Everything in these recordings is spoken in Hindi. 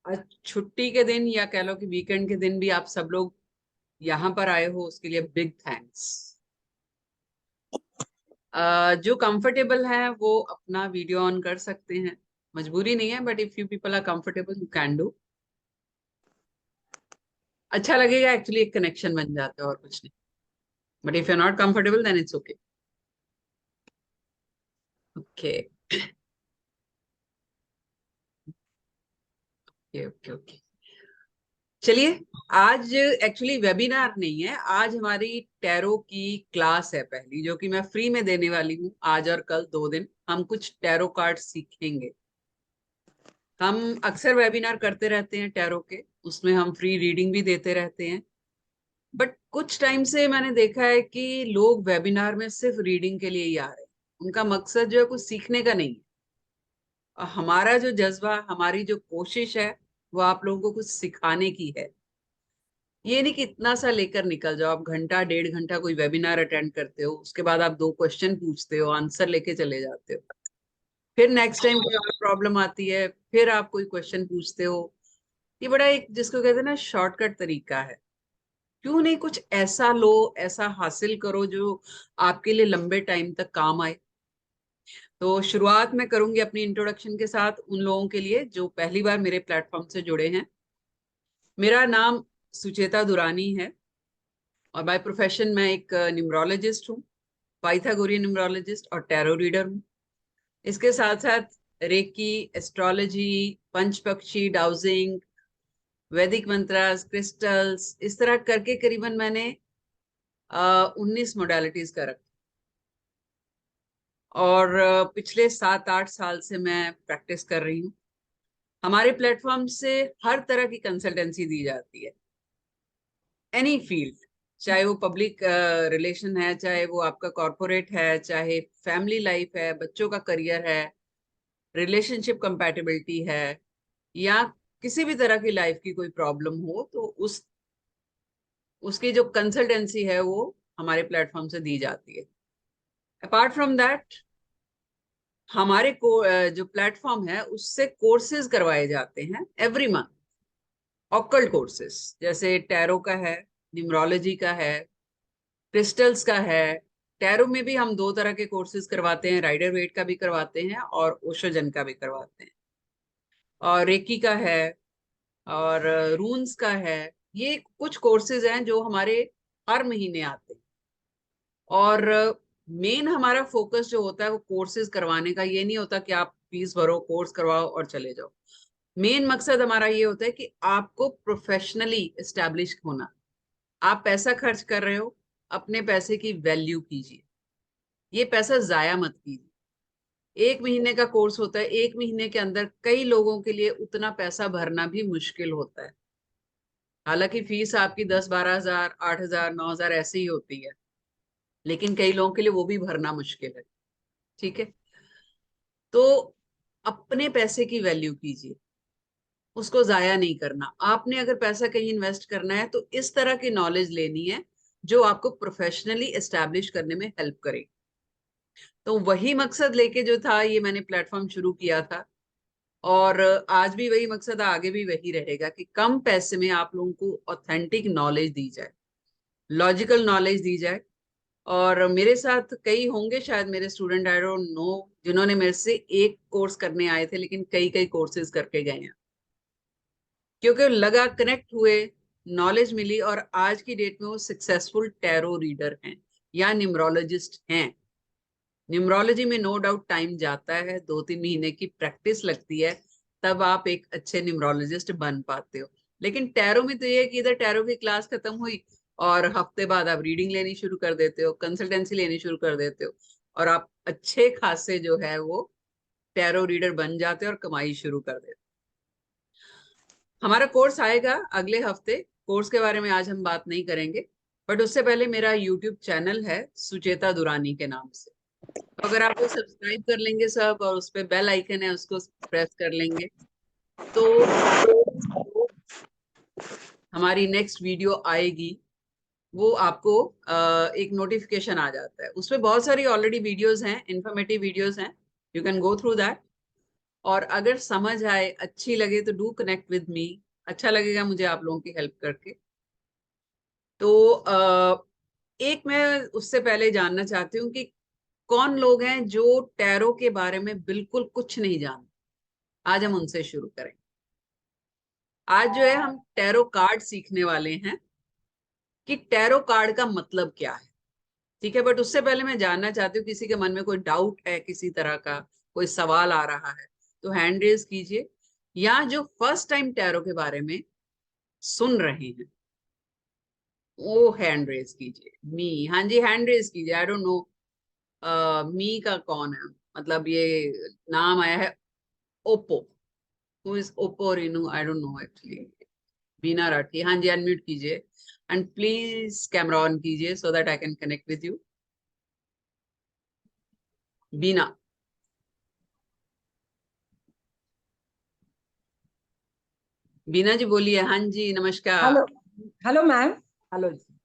आज छुट्टी के दिन या कह लो कि वीकेंड के दिन भी आप सब लोग यहाँ पर आए हो, उसके लिए बिग थैंक्स। जो कंफर्टेबल है वो अपना वीडियो ऑन कर सकते हैं, मजबूरी नहीं है, but if you people are comfortable you can do. अच्छा लगेगा, एक्चुअली एक कनेक्शन बन जाता है और कुछ नहीं। But if you are not comfortable then it's okay. Okay okay okay okay. चलिए, आज एक्चुअली वेबिनार नहीं है, आज हमारी टैरो की क्लास है पहली, जो कि मैं फ्री में देने वाली हूँ। आज और कल 2 दिन हम कुछ टैरो कार्ड सीखेंगे। हम अक्सर वेबिनार करते रहते हैं टैरो के, उसमें हम फ्री रीडिंग भी देते रहते हैं। बट कुछ टाइम से मैंने देखा है कि लोग वेबिनार में सिर्फ रीडिंग के लिए ही आ रहे हैं, उनका मकसद जो है कुछ सीखने का नहीं है। और हमारा जो जज्बा, हमारी जो कोशिश है, वो आप लोगों को कुछ सिखाने की है। ये नहीं कि इतना सा लेकर निकल जाओ, आप घंटा 1.5 घंटा कोई वेबिनार अटेंड करते हो, उसके बाद आप 2 क्वेश्चन पूछते हो, आंसर लेके चले जाते हो। फिर नेक्स्ट टाइम कोई और प्रॉब्लम आती है, फिर आप कोई क्वेश्चन पूछते हो। ये बड़ा एक, जिसको कहते हैं ना, शॉर्टकट तरीका है। क्यों नहीं कुछ ऐसा लो, ऐसा हासिल करो जो आपके लिए लंबे टाइम तक काम आए। तो शुरुआत मैं करूंगी अपनी इंट्रोडक्शन के साथ, उन लोगों के लिए जो पहली बार मेरे प्लेटफॉर्म से जुड़े हैं। मेरा नाम सुचेता दुरानी है और बाय प्रोफेशन मैं एक न्यूमरोलॉजिस्ट हूँ, पाइथागोरियन न्यूमरोलॉजिस्ट और टैरो रीडर हूँ। इसके साथ साथ रेकी, एस्ट्रोलॉजी, पंच पक्षी, डाउजिंग, वैदिक मंत्रास, क्रिस्टल्स, इस तरह करके करीबन मैंने 19 मोडालिटीज का रखा। और पिछले 7-8 साल से मैं प्रैक्टिस कर रही हूँ। हमारे प्लेटफॉर्म से हर तरह की कंसल्टेंसी दी जाती है, एनी फील्ड, चाहे वो पब्लिक रिलेशन है, चाहे वो आपका कॉरपोरेट है, चाहे फैमिली लाइफ है, बच्चों का करियर है, रिलेशनशिप कंपैटिबिलिटी है, या किसी भी तरह की लाइफ की कोई प्रॉब्लम हो, तो उसकी जो कंसल्टेंसी है वो हमारे प्लेटफॉर्म से दी जाती है। अपार्ट फ्रॉम दैट, हमारे जो प्लेटफॉर्म है उससे कोर्सेज करवाए जाते हैं एवरी मंथ। ऑकल्ट कोर्सेज जैसे टैरो का है, न्यूमरोलॉजी का है, क्रिस्टल्स का है। टैरो में भी हम 2 तरह के कोर्सेज करवाते हैं, राइडर वेट का भी करवाते हैं और ओशोजन का भी करवाते हैं। और रेकी का है और रून्स का है। ये कुछ कोर्सेज हैं जो हमारे हर महीने आते हैं। और मेन हमारा फोकस जो होता है वो कोर्सेज करवाने का ये नहीं होता कि आप फीस भरो, कोर्स करवाओ और चले जाओ। मेन मकसद हमारा ये होता है कि आपको प्रोफेशनली एस्टैब्लिश होना। आप पैसा खर्च कर रहे हो, अपने पैसे की वैल्यू कीजिए, ये पैसा जाया मत कीजिए। 1 महीने का कोर्स होता है, 1 महीने के अंदर कई लोगों के लिए उतना पैसा भरना भी मुश्किल होता है। हालांकि फीस आपकी 10-12 हजार, 8 हजार, 9 हजार ऐसे ही होती है, लेकिन कई लोगों के लिए वो भी भरना मुश्किल है। ठीक है, तो अपने पैसे की वैल्यू कीजिए, उसको जाया नहीं करना। आपने अगर पैसा कहीं इन्वेस्ट करना है तो इस तरह की नॉलेज लेनी है जो आपको प्रोफेशनली एस्टैब्लिश करने में हेल्प करे। तो वही मकसद लेके जो था ये मैंने प्लेटफॉर्म शुरू किया था, और आज भी वही मकसद है, आगे भी वही रहेगा कि कम पैसे में आप लोगों को ऑथेंटिक नॉलेज दी जाए, लॉजिकल नॉलेज दी जाए। और मेरे साथ कई होंगे शायद मेरे स्टूडेंट, आई डोंट नो, जिन्होंने मेरे से एक कोर्स करने आए थे लेकिन कई कई कोर्सेज करके गए हैं, क्योंकि लगा, कनेक्ट हुए, नॉलेज मिली, और आज की डेट में वो सक्सेसफुल टैरो रीडर हैं या न्यूमरोलॉजिस्ट हैं। न्यूमरोलॉजी में नो डाउट टाइम जाता है, 2-3 महीने की प्रैक्टिस लगती है, तब आप एक अच्छे न्यूमरोलॉजिस्ट बन पाते हो। लेकिन टैरो में तो ये है कि इधर टैरो की क्लास खत्म हुई और हफ्ते बाद आप रीडिंग लेनी शुरू कर देते हो, कंसल्टेंसी लेनी शुरू कर देते हो, और आप अच्छे खासे जो है वो टैरो रीडर बन जाते हो और कमाई शुरू कर देते हो। हमारा कोर्स आएगा अगले हफ्ते, कोर्स के बारे में आज हम बात नहीं करेंगे। बट उससे पहले मेरा यूट्यूब चैनल है सुचेता दुरानी के नाम से, तो अगर आप वो सब्सक्राइब कर लेंगे सब, और उस पे बेल आइकन है उसको प्रेस कर लेंगे, तो हमारी नेक्स्ट वीडियो आएगी वो आपको एक नोटिफिकेशन आ जाता है। उसमें बहुत सारी ऑलरेडी वीडियोस हैं, इंफॉर्मेटिव वीडियोस हैं, you can go through that. और अगर समझ आए, अच्छी लगे तो डू कनेक्ट विद मी। अच्छा लगेगा मुझे आप लोगों की हेल्प करके। तो एक मैं उससे पहले जानना चाहती हूँ कि कौन लोग हैं जो टैरो के बारे में बिल्कुल कुछ नहीं जानते। आज हम उनसे शुरू करें। आज जो है हम टैरो कार्ड सीखने वाले हैं कि टैरो कार्ड का मतलब क्या है। ठीक है, बट उससे पहले मैं जानना चाहती हूँ किसी के मन में कोई डाउट है, किसी तरह का कोई सवाल आ रहा है तो हैंड रेज कीजिए, या जो फर्स्ट टाइम टैरो के बारे में सुन रहे हैं वो हैंड रेज कीजिए। मी, हाँ जी हैंड रेज कीजिए। आई डोंट नो मी का कौन है, मतलब ये नाम आया है Oppo. Who is Oppo Reenu? I don't know actually. Bina Rathi, हाँ जी अनम्यूट कीजिए एंड प्लीज कैमरा ऑन कीजिए so that I can connect with you. Bina, Bina ji बोलिए। हाँ जी नमस्कार। हेलो। Hello ma'am. हेलो जी।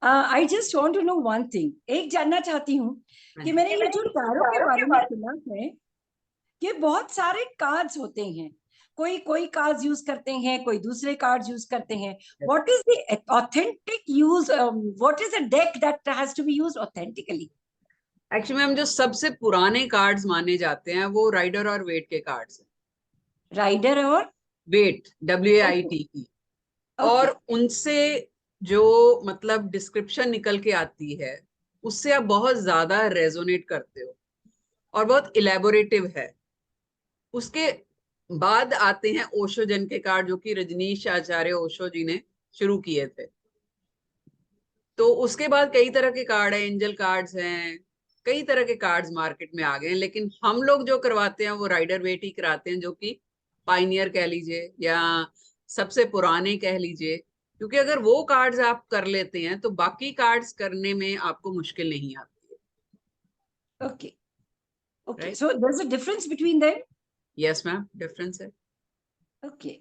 I just want to know one thing. एक जानना चाहती हूँ हाँ कि जी। मैंने ये जो टैरो के बारे में सुना है कि बहुत सारे कार्ड्स होते हैं। कोई कोई कार्ड्स यूज करते हैं, कोई दूसरे कार्ड्स यूज करते हैं। What is the authentic use? What is a deck that has to be used authentically? Actually ma'am जो सबसे पुराने कार्ड्स माने जाते हैं वो राइडर और वेट के कार्ड्स हैं। राइडर और वेट, ओके WAIT। ओके। और उनसे जो मतलब डिस्क्रिप्शन निकल के आती है उससे आप बहुत ज्यादा रेजोनेट करते हो और बहुत इलेबोरेटिव है। उसके बाद आते हैं ओशो जन के कार्ड, जो कि रजनीश आचार्य ओशो जी ने शुरू किए थे। तो उसके बाद कई तरह के कार्ड हैं, एंजल कार्ड्स हैं, कई तरह के कार्ड्स मार्केट में आ गए हैं, लेकिन हम लोग जो करवाते हैं वो राइडर वेट ही कराते हैं, जो कि पाइनियर कह लीजिए या सबसे पुराने कह लीजिए। क्योंकि अगर वो कार्ड्स आप कर लेते हैं तो बाकी कार्ड्स करने में आपको मुश्किल नहीं आती ओके है। Okay. Right? So there is a difference between them? Yes ma'am, difference है। ओके।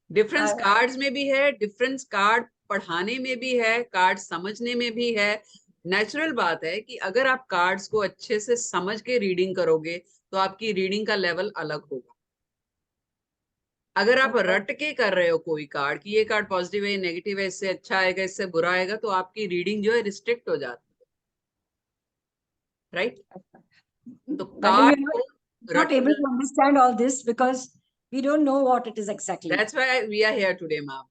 डिफरेंस कार्ड्स में भी है, डिफरेंस कार्ड पढ़ाने में भी है, कार्ड समझने में भी है। नेचुरल बात है कि अगर आप कार्ड्स को अच्छे से समझ के रीडिंग करोगे तो आपकी रीडिंग का लेवल अलग होगा। अगर आप रट के कर रहे हो कोई कार्ड कि ये कार्ड पॉजिटिव है, नेगेटिव है, इससे अच्छा आएगा, इससे बुरा आएगा, तो आपकी रीडिंग जो है रिस्ट्रिक्ट हो जाती है। राइट? तो But we कार्ड are को not रट, able to understand all this because we don't know what it is exactly. That's why we are here today ma'am.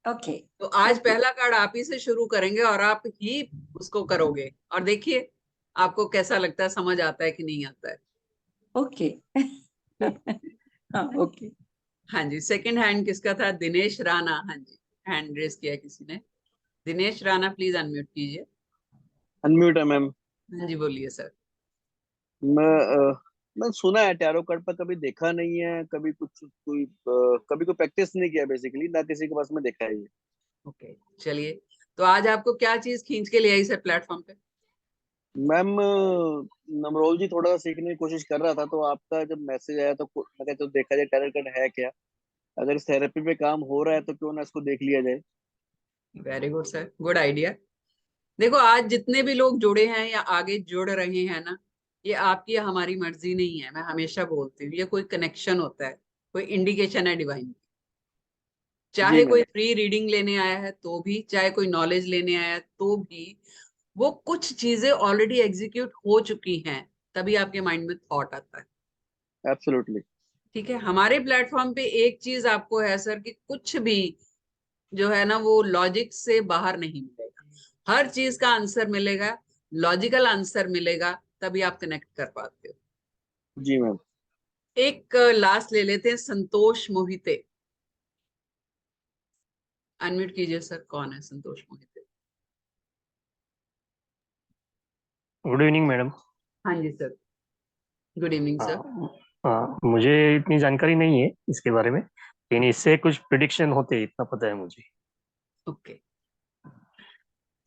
Okay. तो आज Okay. पहला कार्ड आप ही से शुरू करेंगे और आप ही उसको करोगे, और देखिए आपको कैसा लगता है, समझ आता है कि नहीं आता है। Okay. हाँ, okay. हाँ जी, सेकंड हैंड किसका था? दिनेश राणा। हाँ जी, हैंड रेस किया किसी ने। दिनेश राणा प्लीज अनम्यूट कीजिए। अनम्यूट है मैम। हाँ जी बोलिए सर। मैं सुना है टैरो कार्ड पर, कभी देखा नहीं है, कभी कुछ कभी कोई प्रैक्टिस नहीं किया बेसिकली, ना किसी के पास में देखा है ये। ओके चलिए, तो आज आपको क्या चीज खींच के ले आई सर प्लेटफॉर्म पे? मैम नमरोल थोड़ा सा सीखने की कोशिश कर रहा था, तो आपका जब मैसेज आया तो मैं कहता तो देखा जाए टैरो कार्ड है क्या। अगर इस थेरेपी पे काम हो रहा है तो क्यों ना इसको देख लिया जाए। Very good sir, good idea. देखो आज जितने भी लोग जुड़े हैं या आगे जुड़ रहे हैं ना, ये आपकी या हमारी मर्जी नहीं है। मैं हमेशा बोलती हूँ ये कोई कनेक्शन होता है, कोई इंडिकेशन है डिवाइन। जी चाहे मैम। कोई फ्री रीडिंग लेने आया है तो भी, चाहे कोई नॉलेज लेने आया है तो भी, वो कुछ चीजें ऑलरेडी एग्जीक्यूट हो चुकी हैं, तभी आपके माइंड में थॉट आता है। एब्सोल्युटली। ठीक है, हमारे प्लेटफॉर्म पे एक चीज आपको है सर कि कुछ भी जो है ना वो लॉजिक से बाहर नहीं मिलेगा। हर चीज का आंसर मिलेगा, लॉजिकल आंसर मिलेगा, तभी आप कनेक्ट कर पाते हो। जी मैम। एक लास्ट ले लेते हैं, संतोष मोहिते। अनम्यूट कीजिए सर, कौन है Santosh Mohite? Good evening madam. हाँ जी सर, गुड इवनिंग सर। मुझे इतनी जानकारी नहीं है इसके बारे में, लेकिन इससे कुछ प्रिडिक्शन होते हैं इतना पता है मुझे। ओके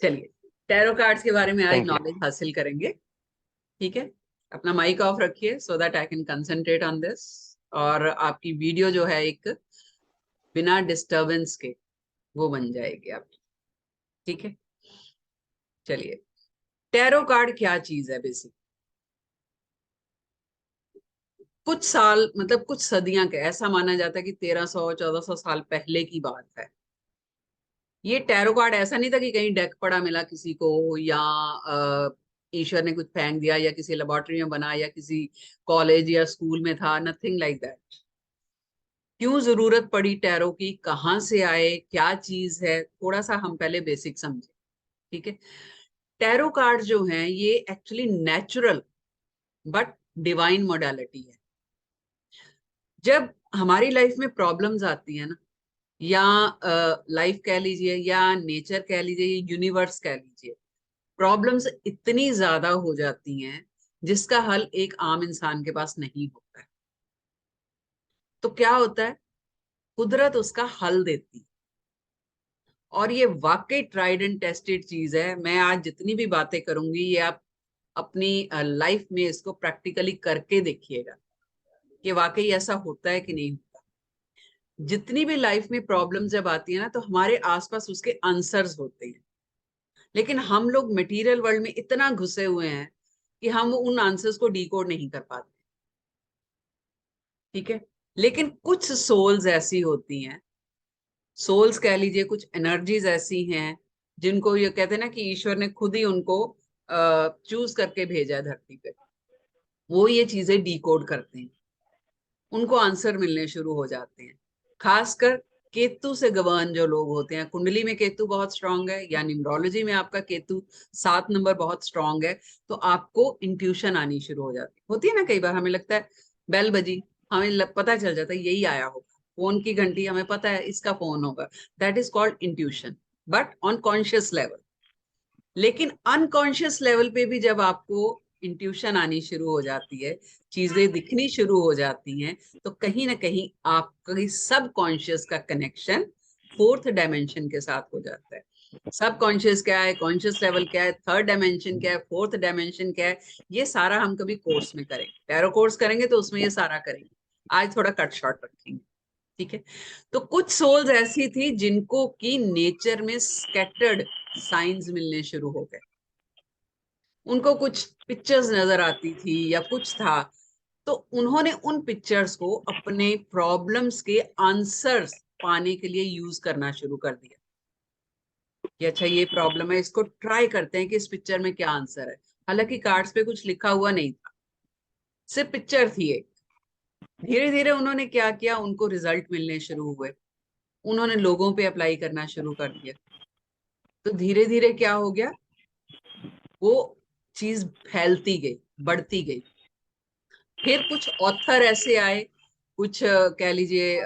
चलिए, टैरो कार्ड्स के बारे में आज थैंक यू। नॉलेज हासिल करेंगे। ठीक है, अपना माइक ऑफ रखिए सो that I can concentrate on this. और आपकी वीडियो जो है एक बिना डिस्टरबेंस के वो बन जाएगी आपकी। ठीक है, चलिए, टैरो कार्ड क्या चीज है बेसिक? कुछ साल मतलब कुछ सदियां के, ऐसा माना जाता है कि 1300-1400 साल पहले की बात है। ये टैरो कार्ड ऐसा नहीं था कि कहीं डेक पड़ा मिला किसी को, या ईश्वर ने कुछ फेंक दिया, या किसी लेबोरेटरी में बना, या किसी कॉलेज या स्कूल में था। Nothing like that. क्यों जरूरत पड़ी टैरो की, कहाँ से आए, क्या चीज है, थोड़ा सा हम पहले बेसिक समझे। ठीक है। टैरो कार्ड जो हैं ये actually natural but divine modality है। जब हमारी लाइफ में प्रॉब्लम्स आती है ना, या लाइफ कह लीजिए, या नेचर कह लीजिए, यूनिवर्स कह लीजिए, प्रॉब्लम्स इतनी ज्यादा हो जाती हैं जिसका हल एक आम इंसान के पास नहीं होता है। तो क्या होता है, कुदरत उसका हल देती है। और ये वाकई ट्राइड एंड टेस्टेड चीज है। मैं आज जितनी भी बातें करूंगी ये आप अपनी लाइफ में इसको प्रैक्टिकली करके देखिएगा कि वाकई ऐसा होता है कि नहीं होता। जितनी भी लाइफ में प्रॉब्लम जब आती है ना, तो हमारे आसपास उसके आंसर्स होते हैं, लेकिन हम लोग मटेरियल वर्ल्ड में इतना घुसे हुए हैं कि हम उन आंसर्स को डिकोड नहीं कर पाते। ठीक है। लेकिन कुछ सोल्स ऐसी होती हैं, सोल्स कह लीजिए, कुछ एनर्जीज ऐसी हैं जिनको ये कहते हैं ना कि ईश्वर ने खुद ही उनको चूज करके भेजा है धरती पे। वो ये चीजें डिकोड करते हैं, उनको आंसर मिलने शुरू हो जाते हैं। खासकर केतु से गवर्न जो लोग होते हैं, कुंडली में केतु बहुत स्ट्रांग है, या न्यूमरोलॉजी में आपका केतु 7 नंबर बहुत स्ट्रांग है, तो आपको इंट्यूशन आनी शुरू हो जाती होती है ना। कई बार हमें लगता है बेल बजी, हमें पता चल जाता है यही आया होगा, फोन की घंटी, हमें पता है इसका फोन होगा। That is called intuition, but on conscious level. लेकिन अनकॉन्शियस लेवल पे भी जब आपको इंट्यूशन आनी शुरू हो जाती है, चीजें दिखनी शुरू हो जाती हैं, तो कहीं ना कहीं आपका सब कॉन्शियस का कनेक्शन फोर्थ डायमेंशन के साथ हो जाता है। सब कॉन्शियस क्या है, कॉन्शियस लेवल क्या है, थर्ड डायमेंशन क्या है, फोर्थ डायमेंशन क्या है, ये सारा हम कभी कोर्स में करेंगे। टैरो कोर्स करेंगे तो उसमें ये सारा करेंगे। आज थोड़ा कट शॉर्ट रखेंगे। ठीक है। तो कुछ सोल्स ऐसी थी जिनको की नेचर में स्कैटर्ड साइंस मिलने शुरू हो गए। उनको कुछ पिक्चर्स नजर आती थी या कुछ था, तो उन्होंने उन पिक्चर्स को अपने प्रॉब्लम्स के आंसर्स पाने के लिए यूज करना शुरू कर दिया कि अच्छा ये प्रॉब्लम है, इसको ट्राई करते हैं कि इस पिक्चर में क्या आंसर है। हालांकि कार्ड्स पे कुछ लिखा हुआ नहीं था, सिर्फ पिक्चर थी एक। धीरे धीरे उन्होंने क्या किया, उनको रिजल्ट मिलने शुरू हुए, उन्होंने लोगों पे अप्लाई करना शुरू कर दिया। तो धीरे धीरे क्या हो गया, वो चीज फैलती गई, बढ़ती गई। फिर कुछ ऑथर ऐसे आए, कुछ कह लीजिए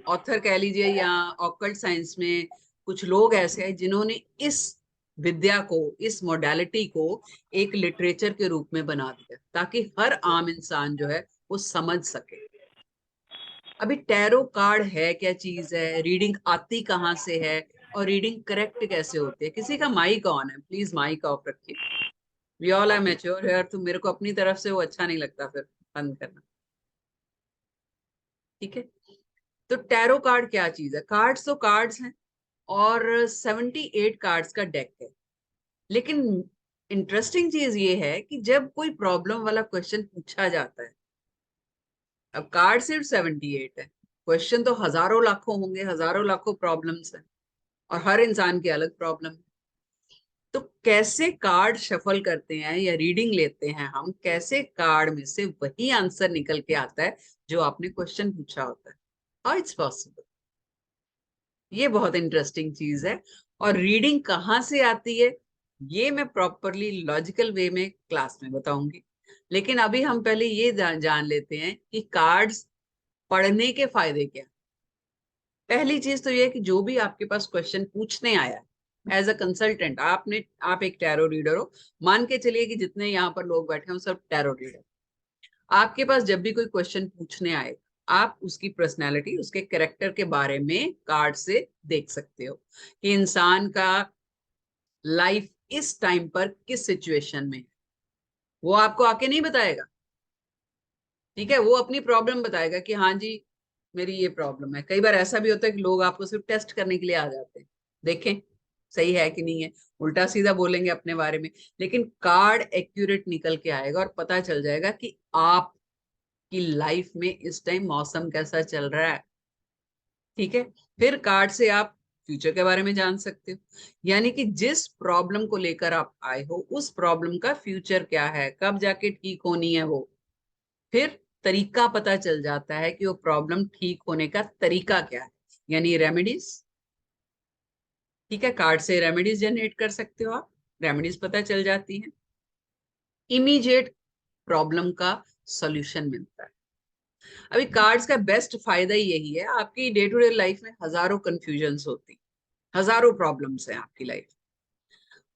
ऑथर कह लीजिए, या ऑकल्ट साइंस में कुछ लोग ऐसे आए जिन्होंने इस विद्या को, इस मोडालिटी को एक लिटरेचर के रूप में बना दिया ताकि हर आम इंसान जो है वो समझ सके। अभी टैरो कार्ड है क्या चीज है, रीडिंग आती कहाँ से है, और रीडिंग करेक्ट कैसे होती है। किसी का माइक ऑन है, प्लीज माइक ऑफ रखिए। We all are mature here, तो मेरे को अपनी तरफ से वो अच्छा नहीं लगता फिर बंद करना। ठीक है। तो टैरो कार्ड क्या चीज है, कार्ड्स तो कार्ड्स हैं, और 78 कार्ड्स का डेक है। लेकिन इंटरेस्टिंग चीज ये है कि जब कोई प्रॉब्लम वाला क्वेश्चन पूछा जाता है, अब कार्ड सिर्फ 78 है, क्वेश्चन तो हजारों लाखों होंगे, हजारों लाखों प्रॉब्लम्स हैं, और हर इंसान की अलग प्रॉब्लम है। तो कैसे कार्ड शफल करते हैं या रीडिंग लेते हैं हम, कैसे कार्ड में से वही आंसर निकल के आता है जो आपने क्वेश्चन पूछा होता है। हाउ इट्स पॉसिबल, ये बहुत इंटरेस्टिंग चीज है। और रीडिंग कहाँ से आती है ये मैं प्रॉपरली लॉजिकल वे में क्लास में बताऊंगी। लेकिन अभी हम पहले ये जान लेते हैं कि कार्ड्स पढ़ने के फायदे क्या। पहली चीज तो ये है कि जो भी आपके पास क्वेश्चन पूछने आया एज अ कंसल्टेंट, आप एक टैरो रीडर हो, मान के चलिए कि जितने यहाँ पर लोग बैठे हैं सब टैरो रीडर। आपके पास जब भी कोई क्वेश्चन पूछने आए, आप उसकी पर्सनैलिटी, उसके कैरेक्टर के बारे में कार्ड से देख सकते हो कि इंसान का लाइफ इस टाइम पर किस सिचुएशन में है। वो आपको आके नहीं बताएगा, ठीक है, वो अपनी प्रॉब्लम बताएगा कि हाँ जी मेरी ये प्रॉब्लम है। कई बार ऐसा भी होता है कि लोग आपको सिर्फ टेस्ट करने के लिए आ जाते हैं, देखें सही है कि नहीं है, उल्टा सीधा बोलेंगे अपने बारे में। लेकिन कार्ड एक्यूरेट निकल के आएगा और पता चल जाएगा कि आप कि लाइफ में इस टाइम मौसम कैसा चल रहा है। ठीक है, फिर कार्ड से आप फ्यूचर के बारे में जान सकते हो, यानी कि जिस प्रॉब्लम को लेकर आप आए हो उस प्रॉब्लम का फ्यूचर क्या है, कब जाके ठीक होनी है वो। फिर तरीका पता चल जाता है कि वो प्रॉब्लम ठीक होने का तरीका क्या है, यानी रेमेडीज। ठीक है, कार्ड से रेमेडीज जनरेट कर सकते हो आप, रेमेडीज पता चल जाती है, इमीडिएट प्रॉब्लम का सॉल्यूशन मिलता है। अभी कार्ड्स का बेस्ट फायदा ही यही है, आपकी डे टू डे लाइफ में हजारों कंफ्यूजन्स होती, हजारों प्रॉब्लम्स हैं आपकी लाइफ।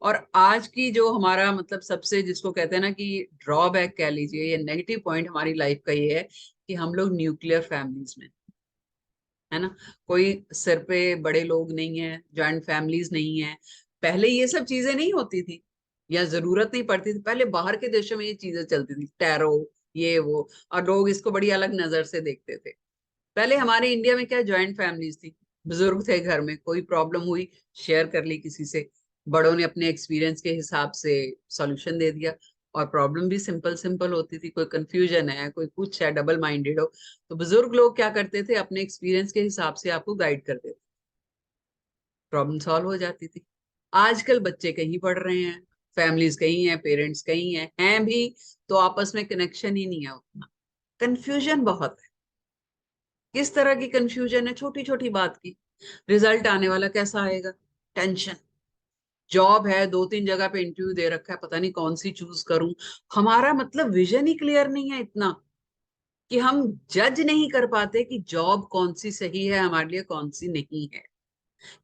और आज की जो हमारा मतलब सबसे जिसको कहते हैं ना कि ड्रॉबैक कह लीजिए या नेगेटिव पॉइंट हमारी लाइफ का ये है कि हम लोग न्यूक्लियर फैमिलीज में, है ना, कोई सिर पे बड़े लोग नहीं है, जॉइंट फैमिलीज नहीं है। पहले ये सब चीजें नहीं होती थी या जरूरत नहीं पड़ती थी, पहले बाहर के देशों में ये चीजें चलती थी, टैरो ये वो, और लोग इसको बड़ी अलग नजर से देखते थे। पहले हमारे इंडिया में क्या, जॉइंट फैमिलीज थी, बुजुर्ग थे घर में, कोई प्रॉब्लम हुई शेयर कर ली किसी से, बड़ों ने अपने एक्सपीरियंस के हिसाब से सॉल्यूशन दे दिया, और प्रॉब्लम भी सिंपल सिंपल होती थी। कोई कंफ्यूजन है, कोई कुछ है, डबल माइंडेड हो, तो बुजुर्ग लोग क्या करते थे, अपने एक्सपीरियंस के हिसाब से आपको गाइड करते थे, प्रॉब्लम सॉल्व हो जाती थी। आजकल बच्चे कहीं पढ़ रहे हैं, फैमिलीज कहीं हैं, पेरेंट्स कहीं हैं भी, तो आपस में कनेक्शन ही नहीं है उतना, कंफ्यूजन बहुत है। किस तरह की कंफ्यूजन है, छोटी छोटी बात की, रिजल्ट आने वाला कैसा आएगा, टेंशन, जॉब है, 2-3 जगह पे इंटरव्यू दे रखा है, पता नहीं कौन सी चूज करूं। हमारा मतलब विजन ही क्लियर नहीं है इतना कि हम जज नहीं कर पाते कि जॉब कौन सी सही है हमारे लिए, कौन सी नहीं है।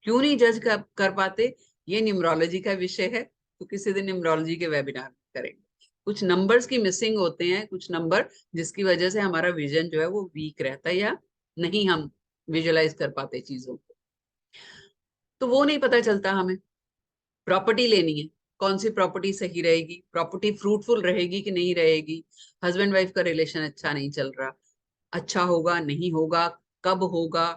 क्यों नहीं जज कर पाते, ये न्यूमरोलॉजी का विषय है, तो किसी दिन न्यूमरोलॉजी के वेबिनार करेंगे। कुछ नंबर्स की मिसिंग होते हैं, कुछ नंबर जिसकी वजह से हमारा विजन जो है वो वीक रहता है, या नहीं हम विजुलाइज कर पाते चीजों को, तो वो नहीं पता चलता हमें। प्रॉपर्टी लेनी है, कौन सी प्रॉपर्टी सही रहेगी, प्रॉपर्टी फ्रूटफुल रहेगी कि नहीं रहेगी, हस्बैंड वाइफ का रिलेशन अच्छा नहीं चल रहा, अच्छा होगा नहीं होगा, कब होगा,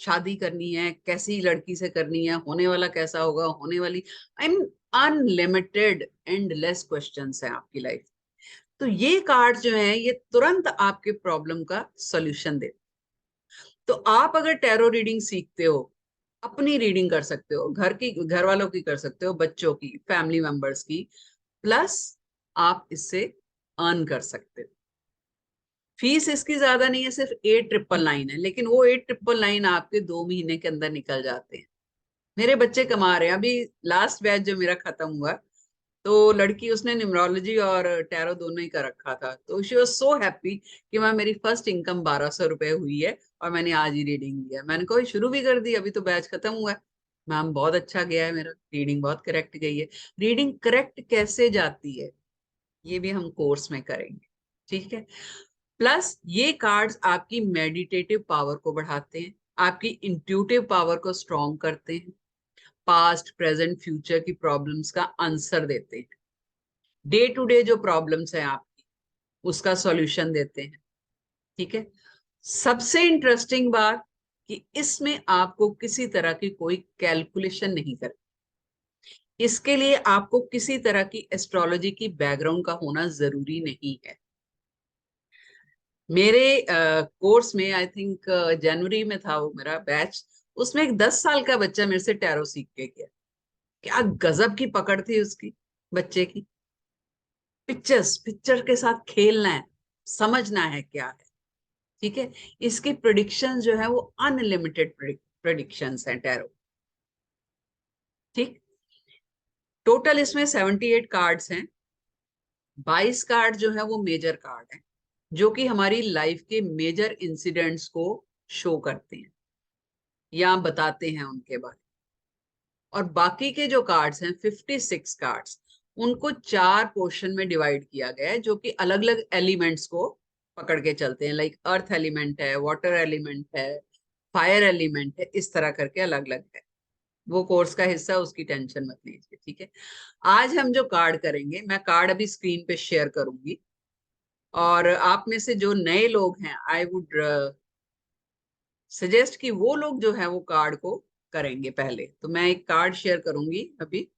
शादी करनी है, कैसी लड़की से करनी है, होने वाला कैसा होगा, होने वाली, I mean unlimited endless questions हैं आपकी लाइफ। तो ये कार्ड जो है ये तुरंत आपके प्रॉब्लम का सॉल्यूशन देते। तो आप अगर टैरो रीडिंग सीखते हो, अपनी रीडिंग कर सकते हो, घर की, घर वालों की कर सकते हो, बच्चों की, फैमिली मेंबर्स की, प्लस आप इससे अर्न कर सकते हो। फीस इसकी ज्यादा नहीं है, सिर्फ 8,999 है, लेकिन वो 8,999 आपके 2 महीने के अंदर निकल जाते हैं। मेरे बच्चे कमा रहे हैं, अभी लास्ट बैच जो मेरा खत्म हुआ, तो लड़की उसने न्यूमरोलॉजी और टैरो दोनों ही कर रखा था, तो शी वाज सो हैप्पी कि मैम मेरी फर्स्ट इनकम 1,200 रुपए हुई है और मैंने आज ही रीडिंग लिया। मैंने कहा शुरू भी कर दी, अभी तो बैच खत्म हुआ है। मैम बहुत अच्छा गया है मेरा, रीडिंग बहुत करेक्ट गई है। रीडिंग करेक्ट कैसे जाती है ये भी हम कोर्स में करेंगे, ठीक है। प्लस ये कार्ड्स आपकी मेडिटेटिव पावर को बढ़ाते हैं, आपकी इंट्यूटिव पावर को स्ट्रॉन्ग करते हैं, पास्ट प्रेजेंट फ्यूचर की प्रॉब्लम्स का आंसर देते हैं, डे टू डे जो प्रॉब्लम्स हैं आपकी उसका सॉल्यूशन देते हैं। ठीक है, सबसे इंटरेस्टिंग बात कि इसमें आपको किसी तरह की कोई कैलकुलेशन नहीं करनी, इसके लिए आपको किसी तरह की एस्ट्रोलॉजी की बैकग्राउंड का होना जरूरी नहीं है। मेरे कोर्स में आई थिंक जनवरी में था वो मेरा बैच, उसमें एक 10 साल का बच्चा मेरे से टैरो सीख के गया। क्या गजब की पकड़ थी उसकी, बच्चे की। पिक्चर के साथ खेलना है, समझना है क्या है। ठीक है, इसकी प्रिडिक्शन जो है वो अनलिमिटेड प्रिडिक्शंस हैं टैरो। ठीक, टोटल इसमें 78 कार्ड्स हैं, 22 कार्ड जो है वो मेजर कार्ड हैं, जो कि हमारी लाइफ के मेजर इंसिडेंट्स को शो करते हैं या बताते हैं उनके बारे में। और बाकी के जो कार्ड्स हैं 56 कार्ड्स, उनको 4 पोर्शन में डिवाइड किया गया है, जो कि अलग अलग एलिमेंट्स को पकड़ के चलते हैं, लाइक अर्थ एलिमेंट है, वाटर एलिमेंट है, फायर एलिमेंट है, इस तरह करके अलग अलग है। वो कोर्स का हिस्सा, उसकी टेंशन मत लीजिए, ठीक है। आज हम जो कार्ड करेंगे, मैं कार्ड अभी स्क्रीन पे शेयर करूंगी, और आप में से जो नए लोग हैं आई वुड सजेस्ट कि वो लोग जो है वो कार्ड को करेंगे पहले। तो मैं एक कार्ड शेयर करूंगी अभी,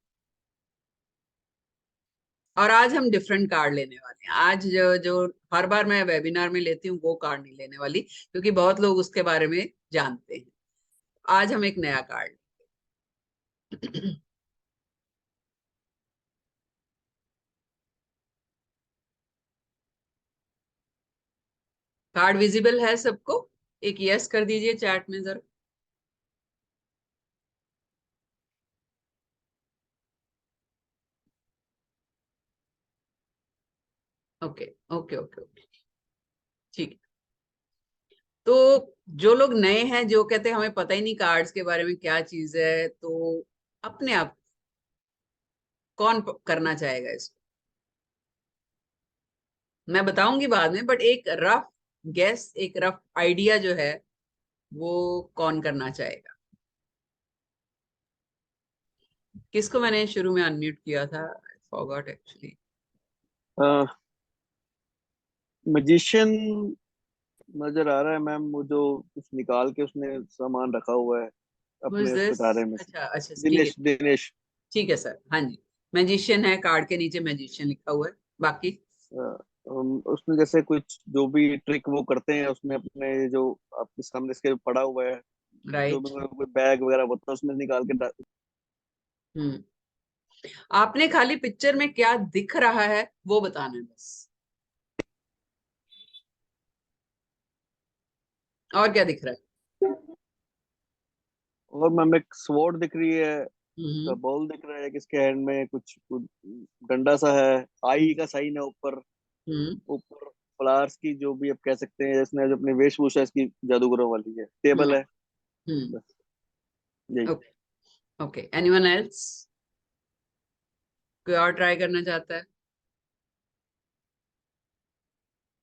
और आज हम डिफरेंट कार्ड लेने वाले हैं। आज जो जो हर बार मैं वेबिनार में लेती हूँ वो कार्ड नहीं लेने वाली, क्योंकि बहुत लोग उसके बारे में जानते हैं। आज हम एक नया कार्ड कार्ड विजिबल है सबको? एक यस कर दीजिए चैट में जरा। ओके ओके ओके ओके, ठीक है। तो जो लोग नए हैं, जो कहते हैं हमें पता ही नहीं कार्ड्स के बारे में क्या चीज है, तो अपने आप कौन करना चाहेगा इसको? मैं बताऊंगी बाद में, बट एक रफ गेस, एक रफ आइडिया जो है वो कौन करना चाहेगा? किसको मैंने शुरू में अनम्यूट किया था? I forgot actually. मैजिशियन नजर आ रहा है मैम, वो जो कुछ निकाल के उसने सामान रखा हुआ है हु इज अपने उस दिस? पिटारे में से। अच्छा अच्छा, ठीक है दिनेश दिनेश। ठीक है सर। हाँ जी, मैजिशियन है, कार्ड के नीचे मैजिशियन लिखा हुआ है। बाकी उसने जैसे कुछ जो भी ट्रिक वो करते हैं, उसने अपने जो आपके सामने इसके पड़ा हुआ है, जो राइट। भी कोई बैग वगैरह होता है उसमें निकाल के हम्म, आपने खाली पिक्चर में क्या दिख रहा है वो बताना है बस, और क्या दिख रहा है? और मैम एक स्वॉर्ड दिख रही है, हम्म बॉल दिख रहा है, किसके हैंड में कुछ डंडा सा है, आई का साइन है ऊपर। हम्म ऊपर फ्लावर्स की जो भी आप कह सकते हैं, इसने जो अपनी वेशभूषा इसकी जादूगरों वाली है, हम्म टेबल है। हम्म। बस यही। Okay okay, anyone else? कोई और ट्राई करना चाहता है?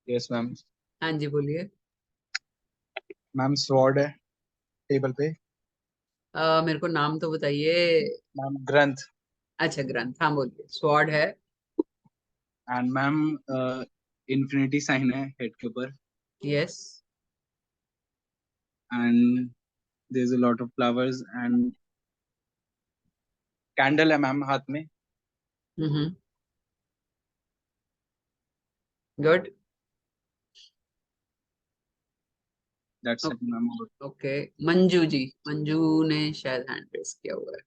Yes ma'am. हाँ जी, बोलिए। मैम स्वॉर्ड है टेबल पे। मेरे को नाम तो बताइए। मैम ग्रंथ। अच्छा, ग्रंथ, हाँ बोलिए। स्वॉर्ड है। एंड मैम इन्फिनिटी साइन है हेड के ऊपर। Yes. And there is a lot of flowers and candle है मैम हाथ में। Hmm, good. That's it ma'am. Okay, Manju ji, Manju ने शायद हैंड रेस किया हुआ है।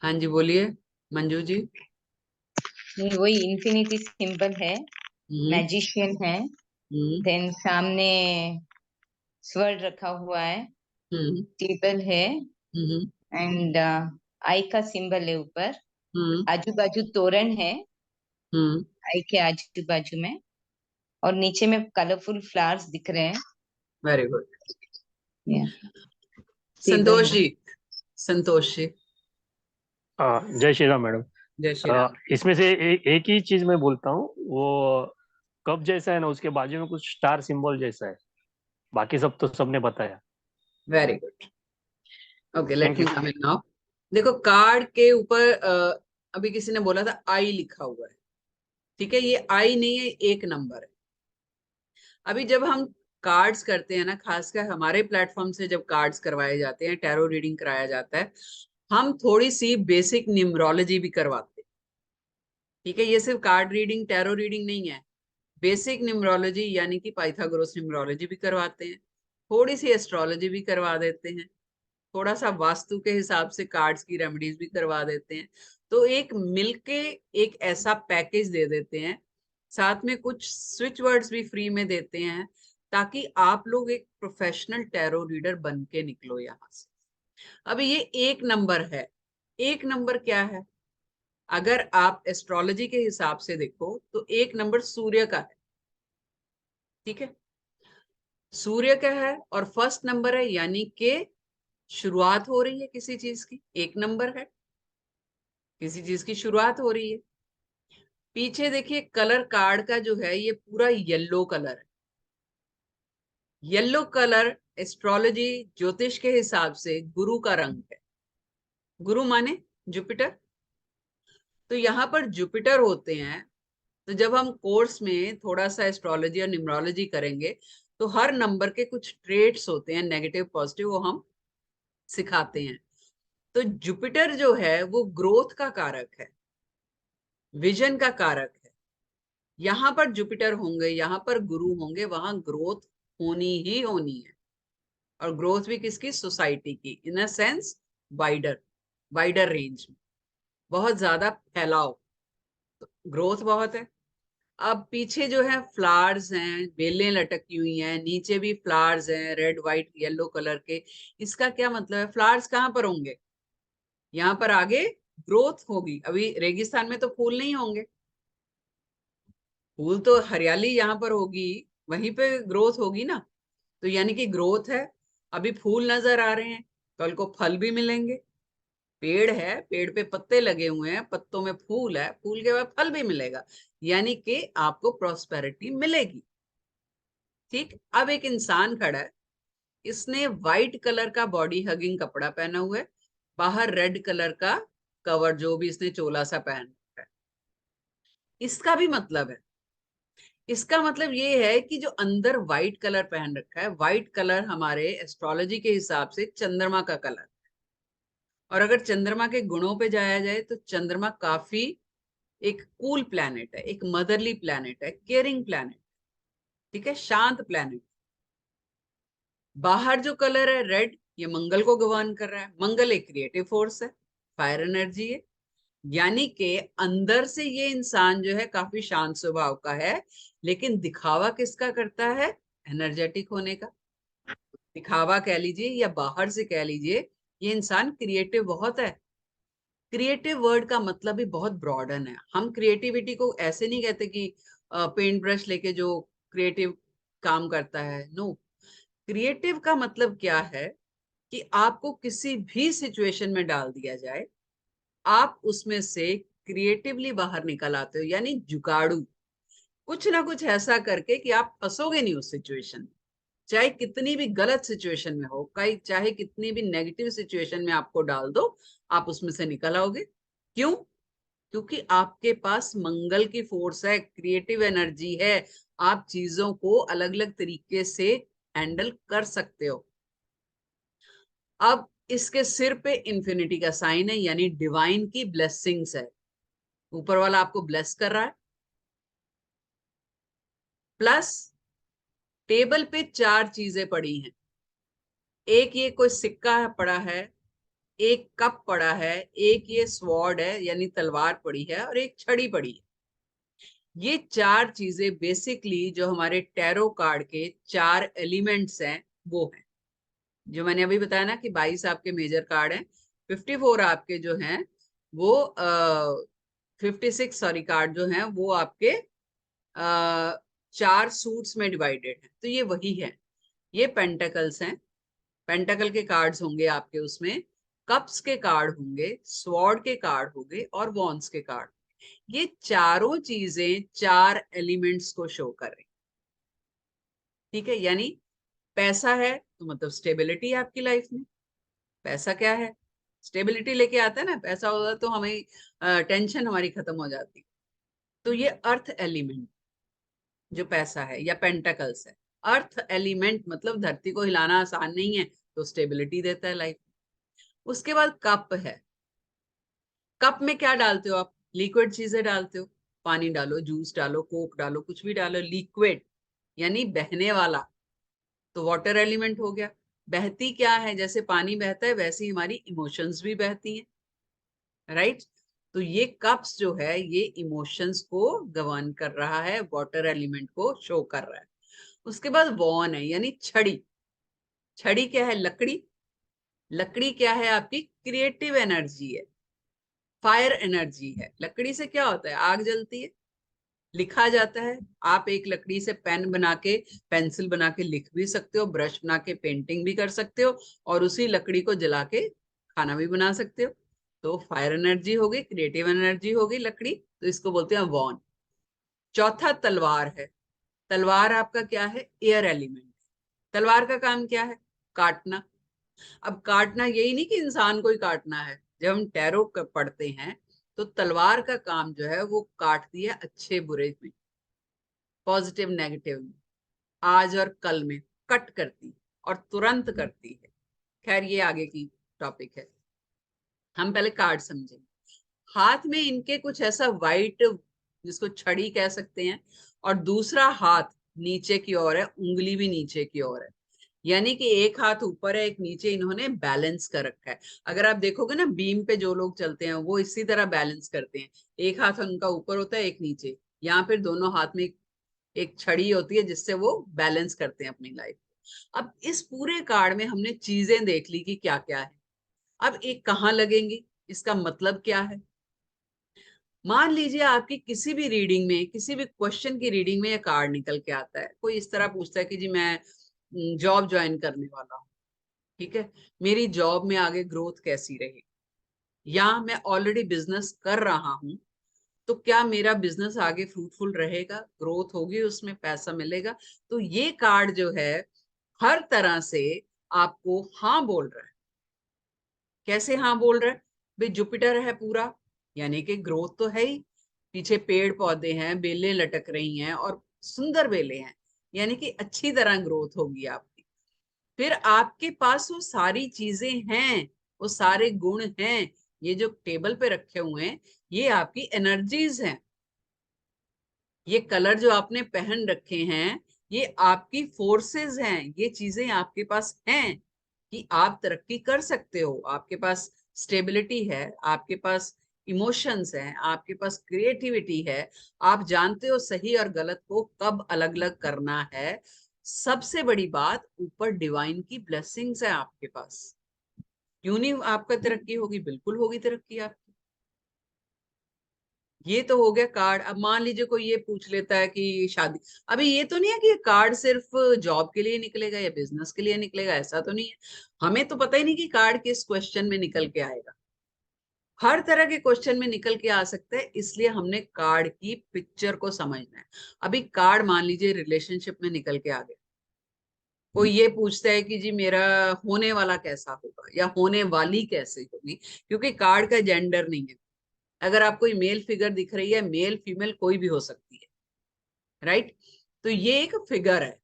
हाँ जी, बोलिए मंजू जी। नहीं, वही इन्फिनिटी सिंबल है, हम्म मैजिशियन है, हम्म देन सामने स्वर्ड रखा हुआ है, हम्म टेबल है, हम्म एंड आई का सिंबल है ऊपर। हम्म आजू बाजू तोरण है हम्म। आई के आजू बाजू में, और नीचे में कलरफुल फ्लावर्स दिख रहे हैं। Very good. Table Santosh ji, Santosh ji. जय श्री राम मैडम। जय श्री राम। इसमें से एक ही चीज मैं बोलता हूँ, वो कप जैसा है ना, उसके बाजू में कुछ स्टार सिंबल जैसा है। बाकी सब तो सबने बताया। Very good. Okay, let thank me you. Come in now. देखो, कार्ड के ऊपर अभी किसी ने बोला था आई लिखा हुआ है। ठीक है, ये आई नहीं है, एक नंबर है। अभी जब हम कार्ड्स करते हैं ना, खासकर हमारे प्लेटफॉर्म से जब कार्ड्स करवाए जाते हैं, टैरो रीडिंग कराया जाता है, हम थोड़ी सी बेसिक न्यूमरोलॉजी भी करवाते हैं। ठीक है, ये सिर्फ कार्ड रीडिंग, टैरो रीडिंग नहीं है। बेसिक न्यूमरोलॉजी यानी कि पाइथागोरस न्यूमरोलॉजी भी करवाते हैं, थोड़ी सी एस्ट्रोलॉजी भी करवा देते हैं, थोड़ा सा वास्तु के हिसाब से कार्ड्स की रेमेडीज भी करवा देते हैं। तो एक मिलके एक ऐसा पैकेज दे देते हैं, साथ में कुछ स्विच वर्ड्स भी फ्री में देते हैं, ताकि आप लोग एक प्रोफेशनल टैरो रीडर बन के निकलो यहाँ से। अभी ये एक नंबर है। एक नंबर क्या है? अगर आप एस्ट्रोलॉजी के हिसाब से देखो तो एक नंबर सूर्य का है। ठीक है, सूर्य का है और फर्स्ट नंबर है, यानी कि शुरुआत हो रही है किसी चीज की। एक नंबर है, किसी चीज की शुरुआत हो रही है। पीछे देखिए, कलर कार्ड का जो है ये पूरा येलो कलर है। येलो कलर एस्ट्रोलॉजी ज्योतिष के हिसाब से गुरु का रंग है। गुरु माने जुपिटर। तो यहाँ पर जुपिटर होते हैं। तो जब हम कोर्स में थोड़ा सा एस्ट्रोलॉजी और न्यूमरोलॉजी करेंगे, तो हर नंबर के कुछ ट्रेट्स होते हैं, नेगेटिव पॉजिटिव, वो हम सिखाते हैं। तो जुपिटर जो है वो ग्रोथ का कारक है। विजन का कारक है। यहाँ पर जुपिटर होंगे, यहाँ पर गुरु होंगे, वहां ग्रोथ होनी ही होनी है। और ग्रोथ भी किसकी? सोसाइटी की, in a sense wider, wider range में, बहुत ज्यादा फैलाव, तो ग्रोथ बहुत है। अब पीछे जो है फ्लावर्स हैं, बेलें लटकी हुई हैं, नीचे भी फ्लावर्स हैं रेड व्हाइट येलो कलर के। इसका क्या मतलब है? फ्लावर्स कहाँ पर होंगे? यहाँ पर आगे ग्रोथ होगी। अभी रेगिस्तान में तो फूल नहीं होंगे, फूल तो हरियाली यहाँ पर होगी, वहीं पे ग्रोथ होगी ना। तो यानी कि ग्रोथ है। अभी फूल नजर आ रहे हैं, कल को फल भी मिलेंगे। पेड़ है, पेड़ पे पत्ते लगे हुए हैं, पत्तों में फूल है, फूल के बाद फल भी मिलेगा, यानी कि आपको प्रॉस्पेरिटी मिलेगी। ठीक। अब एक इंसान खड़ा है, इसने व्हाइट कलर का बॉडी हगिंग कपड़ा पहना हुआ है, बाहर रेड कलर का कवर, जो भी इसने चोला सा पहन रखा है। इसका भी मतलब है, इसका मतलब ये है कि जो अंदर व्हाइट कलर पहन रखा है, व्हाइट कलर हमारे एस्ट्रोलॉजी के हिसाब से चंद्रमा का कलर। और अगर चंद्रमा के गुणों पे जाया जाए तो चंद्रमा काफी एक कूल प्लैनेट है, एक मदरली प्लैनेट है, केयरिंग प्लैनेट, ठीक है, शांत प्लैनेट। बाहर जो कलर है रेड, ये मंगल को गवर्न कर रहा है। मंगल एक क्रिएटिव फोर्स है, फायर एनर्जी है, यानी कि अंदर से ये इंसान जो है काफी शांत स्वभाव का है, लेकिन दिखावा किसका करता है? एनर्जेटिक होने का। दिखावा कह लीजिए या बाहर से कह लीजिए, ये इंसान क्रिएटिव बहुत है। क्रिएटिव वर्ड का मतलब भी बहुत ब्रॉडन है। हम क्रिएटिविटी को ऐसे नहीं कहते कि पेंट ब्रश लेके जो क्रिएटिव काम करता है, नो। क्रिएटिव का मतलब क्या है कि आपको किसी भी सिचुएशन में डाल दिया जाए, आप उसमें से क्रिएटिवली बाहर निकल आते हो, यानी जुगाड़ू, कुछ ना कुछ ऐसा करके कि आप फंसोगे नहीं उस सिचुएशन में। चाहे कितनी भी गलत सिचुएशन में हो, कई चाहे कितनी भी नेगेटिव सिचुएशन में आपको डाल दो, आप उसमें से निकल आओगे। क्यों? क्योंकि आपके पास मंगल की फोर्स है, क्रिएटिव एनर्जी है, आप चीजों को अलग अलग तरीके से हैंडल कर सकते हो। अब इसके सिर पे इंफिनिटी का साइन है, यानी डिवाइन की ब्लेसिंग्स है, ऊपर वाला आपको ब्लेस कर रहा है। प्लस टेबल पे चार चीजें पड़ी हैं, एक ये कोई सिक्का पड़ा है, एक कप पड़ा है, एक ये स्वॉर्ड है यानी तलवार पड़ी है, और एक छड़ी पड़ी है। ये चार चीजें बेसिकली जो हमारे टैरो कार्ड के चार एलिमेंट्स हैं वो हैं। जो मैंने अभी बताया ना कि 22 आपके मेजर कार्ड हैं, 54 आपके जो हैं वो 56 सॉरी कार्ड जो हैं वो आपके चार सूट्स में डिवाइडेड हैं, तो ये वही है। ये पेंटाकल्स हैं, पेंटाकल के कार्ड्स होंगे आपके उसमें, कप्स के कार्ड होंगे, स्वॉर्ड के कार्ड होंगे, और वॉन्स के कार्ड। ये चारों चीजें चार एलिमेंट्स को शो कर रही, ठीक है। यानी पैसा है तो मतलब स्टेबिलिटी है आपकी लाइफ में। पैसा क्या है? स्टेबिलिटी लेके आता है ना। पैसा होगा तो हमें टेंशन हमारी खत्म हो जाती। तो ये अर्थ एलिमेंट जो पैसा है या पेंटाकल्स है, अर्थ एलिमेंट मतलब धरती को हिलाना आसान नहीं है, तो स्टेबिलिटी देता है लाइफ। उसके बाद कप है। कप में क्या डालते हो आप? लिक्विड चीजें डालते हो, पानी डालो, जूस डालो, कोक डालो, कुछ भी डालो, लिक्विड यानी बहने वाला, तो वाटर एलिमेंट हो गया। बहती क्या है? जैसे पानी बहता है वैसे ही हमारी इमोशंस भी बहती हैं, राइट। तो ये कप्स जो है ये इमोशंस को गवर्न कर रहा है, वाटर एलिमेंट को शो कर रहा है। उसके बाद वॉन है यानी छड़ी। छड़ी क्या है? लकड़ी। लकड़ी क्या है? आपकी क्रिएटिव एनर्जी है, फायर एनर्जी है। लकड़ी से क्या होता है? आग जलती है, लिखा जाता है। आप एक लकड़ी से पेन बना के, पेंसिल बना के लिख भी सकते हो, ब्रश बना के पेंटिंग भी कर सकते हो, और उसी लकड़ी को जला के खाना भी बना सकते हो। तो फायर एनर्जी हो गई, क्रिएटिव एनर्जी हो गई लकड़ी, तो इसको बोलते हैं वॉन। चौथा तलवार है। तलवार आपका क्या है? Air element. तलवार का काम क्या है? काटना। अब काटना यही नहीं कि इंसान को ही काटना है। जब हम टैरो पढ़ते हैं तो तलवार का काम जो है वो काटती है अच्छे बुरे में, पॉजिटिव नेगेटिव में, आज और कल में कट करती और तुरंत करती है। खैर ये आगे की टॉपिक है, हम पहले कार्ड समझेंगे। हाथ में इनके कुछ ऐसा वाइट, जिसको छड़ी कह सकते हैं, और दूसरा हाथ नीचे की ओर है, उंगली भी नीचे की ओर है, यानी कि एक हाथ ऊपर है एक नीचे, इन्होंने बैलेंस कर रखा है। अगर आप देखोगे ना बीम पे जो लोग चलते हैं वो इसी तरह बैलेंस करते हैं, एक हाथ उनका ऊपर होता है एक नीचे, यहाँ फिर दोनों हाथ में एक छड़ी होती है जिससे वो बैलेंस करते हैं अपनी लाइफ। अब इस पूरे कार्ड में हमने चीजें देख ली कि क्या क्या है। अब एक कहाँ लगेंगी, इसका मतलब क्या है। मान लीजिए आपकी किसी भी रीडिंग में, किसी भी क्वेश्चन की रीडिंग में ये कार्ड निकल के आता है, कोई इस तरह पूछता है कि जी मैं जॉब ज्वाइन करने वाला हूँ, ठीक है, मेरी जॉब में आगे ग्रोथ कैसी रहेगी, या मैं ऑलरेडी बिजनेस कर रहा हूं तो क्या मेरा बिजनेस आगे फ्रूटफुल रहेगा, ग्रोथ होगी, उसमें पैसा मिलेगा। तो ये कार्ड जो है हर तरह से आपको हाँ बोल रहा है। कैसे हाँ बोल रहा है भाई, जुपिटर है पूरा, यानी कि ग्रोथ तो है ही, पीछे पेड़ पौधे हैं, बेलें लटक रही हैं और सुंदर बेलें हैं, यानी कि अच्छी तरह ग्रोथ होगी आपकी। फिर आपके पास वो सारी चीजें हैं, वो सारे गुण हैं, ये जो टेबल पे रखे हुए हैं ये आपकी एनर्जीज हैं, ये कलर जो आपने पहन रखे हैं ये आपकी फोर्सेस हैं, ये चीजें आपके पास हैं कि आप तरक्की कर सकते हो, आपके पास स्टेबिलिटी है, आपके पास इमोशंस हैं, आपके पास क्रिएटिविटी है, आप जानते हो सही और गलत को कब अलग अलग करना है। सबसे बड़ी बात, ऊपर डिवाइन की ब्लेसिंग्स है आपके पास। क्यों नहीं आपका तरक्की होगी, बिल्कुल होगी तरक्की आपकी। ये तो हो गया कार्ड। अब मान लीजिए कोई ये पूछ लेता है कि शादी, अभी ये तो नहीं है कि ये कार्ड सिर्फ जॉब के लिए निकलेगा या बिजनेस के लिए निकलेगा, ऐसा तो नहीं है। हमें तो पता ही नहीं कि कार्ड किस क्वेश्चन में निकल के आएगा, हर तरह के क्वेश्चन में निकल के आ सकता है, इसलिए हमने कार्ड की पिक्चर को समझना है। अभी कार्ड मान लीजिए रिलेशनशिप में निकल के आ गया, कोई ये पूछता है कि जी मेरा होने वाला कैसा होगा या होने वाली कैसे होगी, क्योंकि कार्ड का जेंडर नहीं है। अगर आपको मेल फिगर दिख रही है, मेल फीमेल कोई भी हो सकती है, राइट। तो ये एक फिगर है।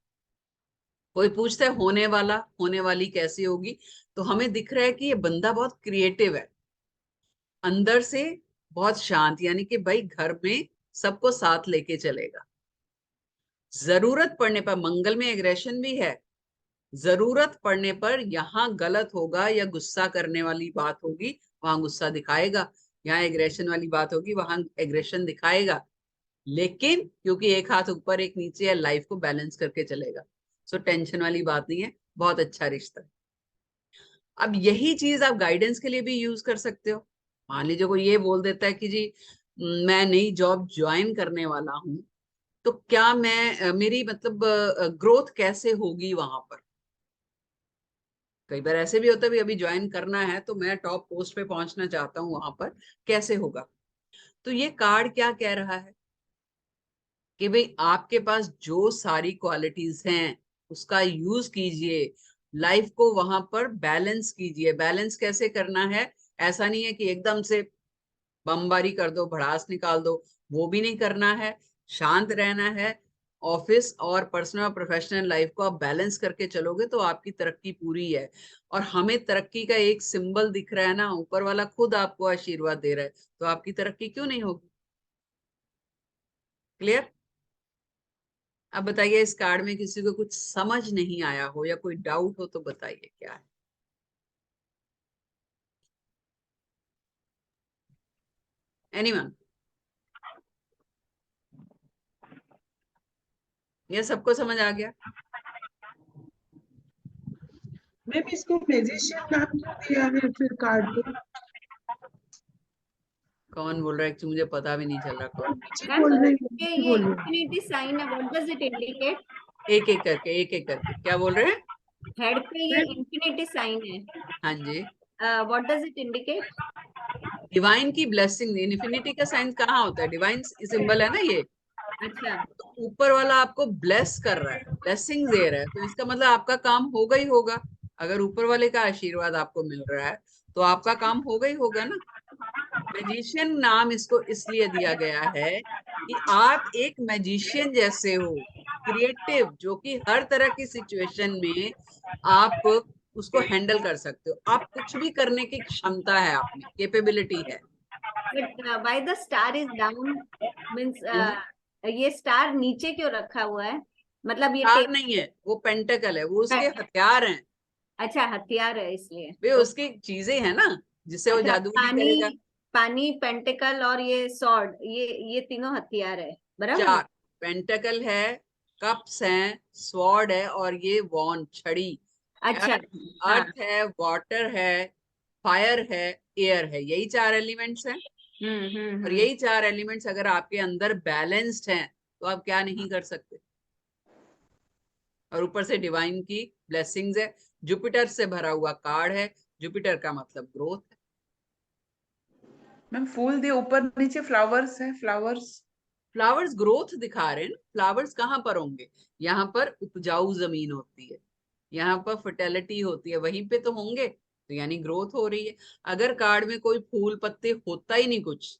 कोई पूछता है होने वाला, होने वाली कैसी होगी, तो हमें दिख रहा है कि ये बंदा बहुत क्रिएटिव है, अंदर से बहुत शांत, यानी कि भाई घर में सबको साथ लेके चलेगा। जरूरत पड़ने पर, मंगल में एग्रेशन भी है, जरूरत पड़ने पर यहाँ गलत होगा या गुस्सा करने वाली बात होगी वहां गुस्सा दिखाएगा, यहाँ एग्रेशन वाली बात होगी वहां एग्रेशन दिखाएगा, लेकिन क्योंकि एक हाथ ऊपर एक नीचे है, लाइफ को बैलेंस करके चलेगा। सो टेंशन वाली बात नहीं है, बहुत अच्छा रिश्ता है। अब यही चीज आप गाइडेंस के लिए भी यूज कर सकते हो। मान लीजिए कोई ये बोल देता है कि जी मैं नई जॉब ज्वाइन करने वाला हूं, तो क्या मैं मेरी मतलब ग्रोथ कैसे होगी वहां पर। कई बार ऐसे भी होता है भी अभी ज्वाइन करना है तो मैं टॉप पोस्ट पे पहुंचना चाहता हूँ, वहां पर कैसे होगा। तो ये कार्ड क्या कह रहा है कि भाई आपके पास जो सारी क्वालिटीज हैं उसका यूज कीजिए, लाइफ को वहां पर बैलेंस कीजिए। बैलेंस कैसे करना है, ऐसा नहीं है कि एकदम से बमबारी कर दो, भड़ास निकाल दो, वो भी नहीं करना है। शांत रहना है। ऑफिस और पर्सनल और प्रोफेशनल लाइफ को आप बैलेंस करके चलोगे तो आपकी तरक्की पूरी है। और हमें तरक्की का एक सिंबल दिख रहा है ना, ऊपर वाला खुद आपको आशीर्वाद दे रहा है, तो आपकी तरक्की क्यों नहीं होगी। क्लियर। अब बताइए इस कार्ड में किसी को कुछ समझ नहीं आया हो या कोई डाउट हो तो बताइए क्या है। एनीवन, ये सबको समझ आ गया। मैम इसको मैजिशियन नाम क्यों दिया है फिर कार्ड को? कौन बोल रहा है, एक्चुअली मुझे पता भी नहीं चल रहा कौन। बोल रहे हैं, ये इंफिनिटी साइन है, व्हाट डज इट इंडिकेट? एक एक करके, एक एक करके क्या बोल रहे हैं। हेड पे ये इंफिनिटी साइन है, हाँ जी, what does it indicate? Divine की ब्लेसिंग। इन्फिनिटी का साइन कहाँ होता है, डिवाइन सिंबल है ना ये। अच्छा, तो ऊपर वाला आपको ब्लेस कर रहा है, ब्लेसिंग दे रहा है, तो इसका मतलब आपका काम होगा ही होगा। अगर ऊपर वाले का आशीर्वाद आपको मिल रहा है तो आपका काम होगा ही होगा ना। मैजिशियन नाम इसको इसलिए दिया गया है कि आप एक मैजिशियन जैसे हो, क्रिएटिव, जो कि हर तरह की सिचुएशन में आप उसको हैंडल कर सकते हो। आप कुछ भी करने की क्षमता है, आप में कैपेबिलिटी है। But why the star is down means ये स्टार नीचे क्यों रखा हुआ है? मतलब ये स्टार नहीं है, वो पेंटिकल है, वो उसके हथियार हैं। अच्छा हथियार है इसलिए। वे उसकी चीजें हैं ना, जिससे वो अच्छा, जादूगरी करेगा। पानी पेंटिकल और ये सॉर्ड, ये तीनों हथियार है, बराबर? चार पेंटिकल है, कप्स हैं, स्वॉर्ड है, और ये वॉन छड़ी। अच्छा, हाँ। अर्थ है, वाटर है, फायर है, एयर है, यही चार एलिमेंट्स हैं। और यही चार एलिमेंट्स अगर आपके अंदर बैलेंस्ड हैं तो आप क्या नहीं कर सकते। और ऊपर से डिवाइन की ब्लेसिंग्स है, जुपिटर से भरा हुआ कार्ड है। जुपिटर का मतलब ग्रोथ है। मैम फूल दिए, ऊपर नीचे फ्लावर्स है, फ्लावर्स। फ्लावर्स ग्रोथ दिखा रहे हैं ना। फ्लावर्स कहाँ पर होंगे? यहाँ पर उपजाऊ जमीन होती है, यहाँ पर फर्टिलिटी होती है, वहीं पे तो होंगे, तो यानी ग्रोथ हो रही है। अगर कार्ड में कोई फूल पत्ते होता ही नहीं कुछ,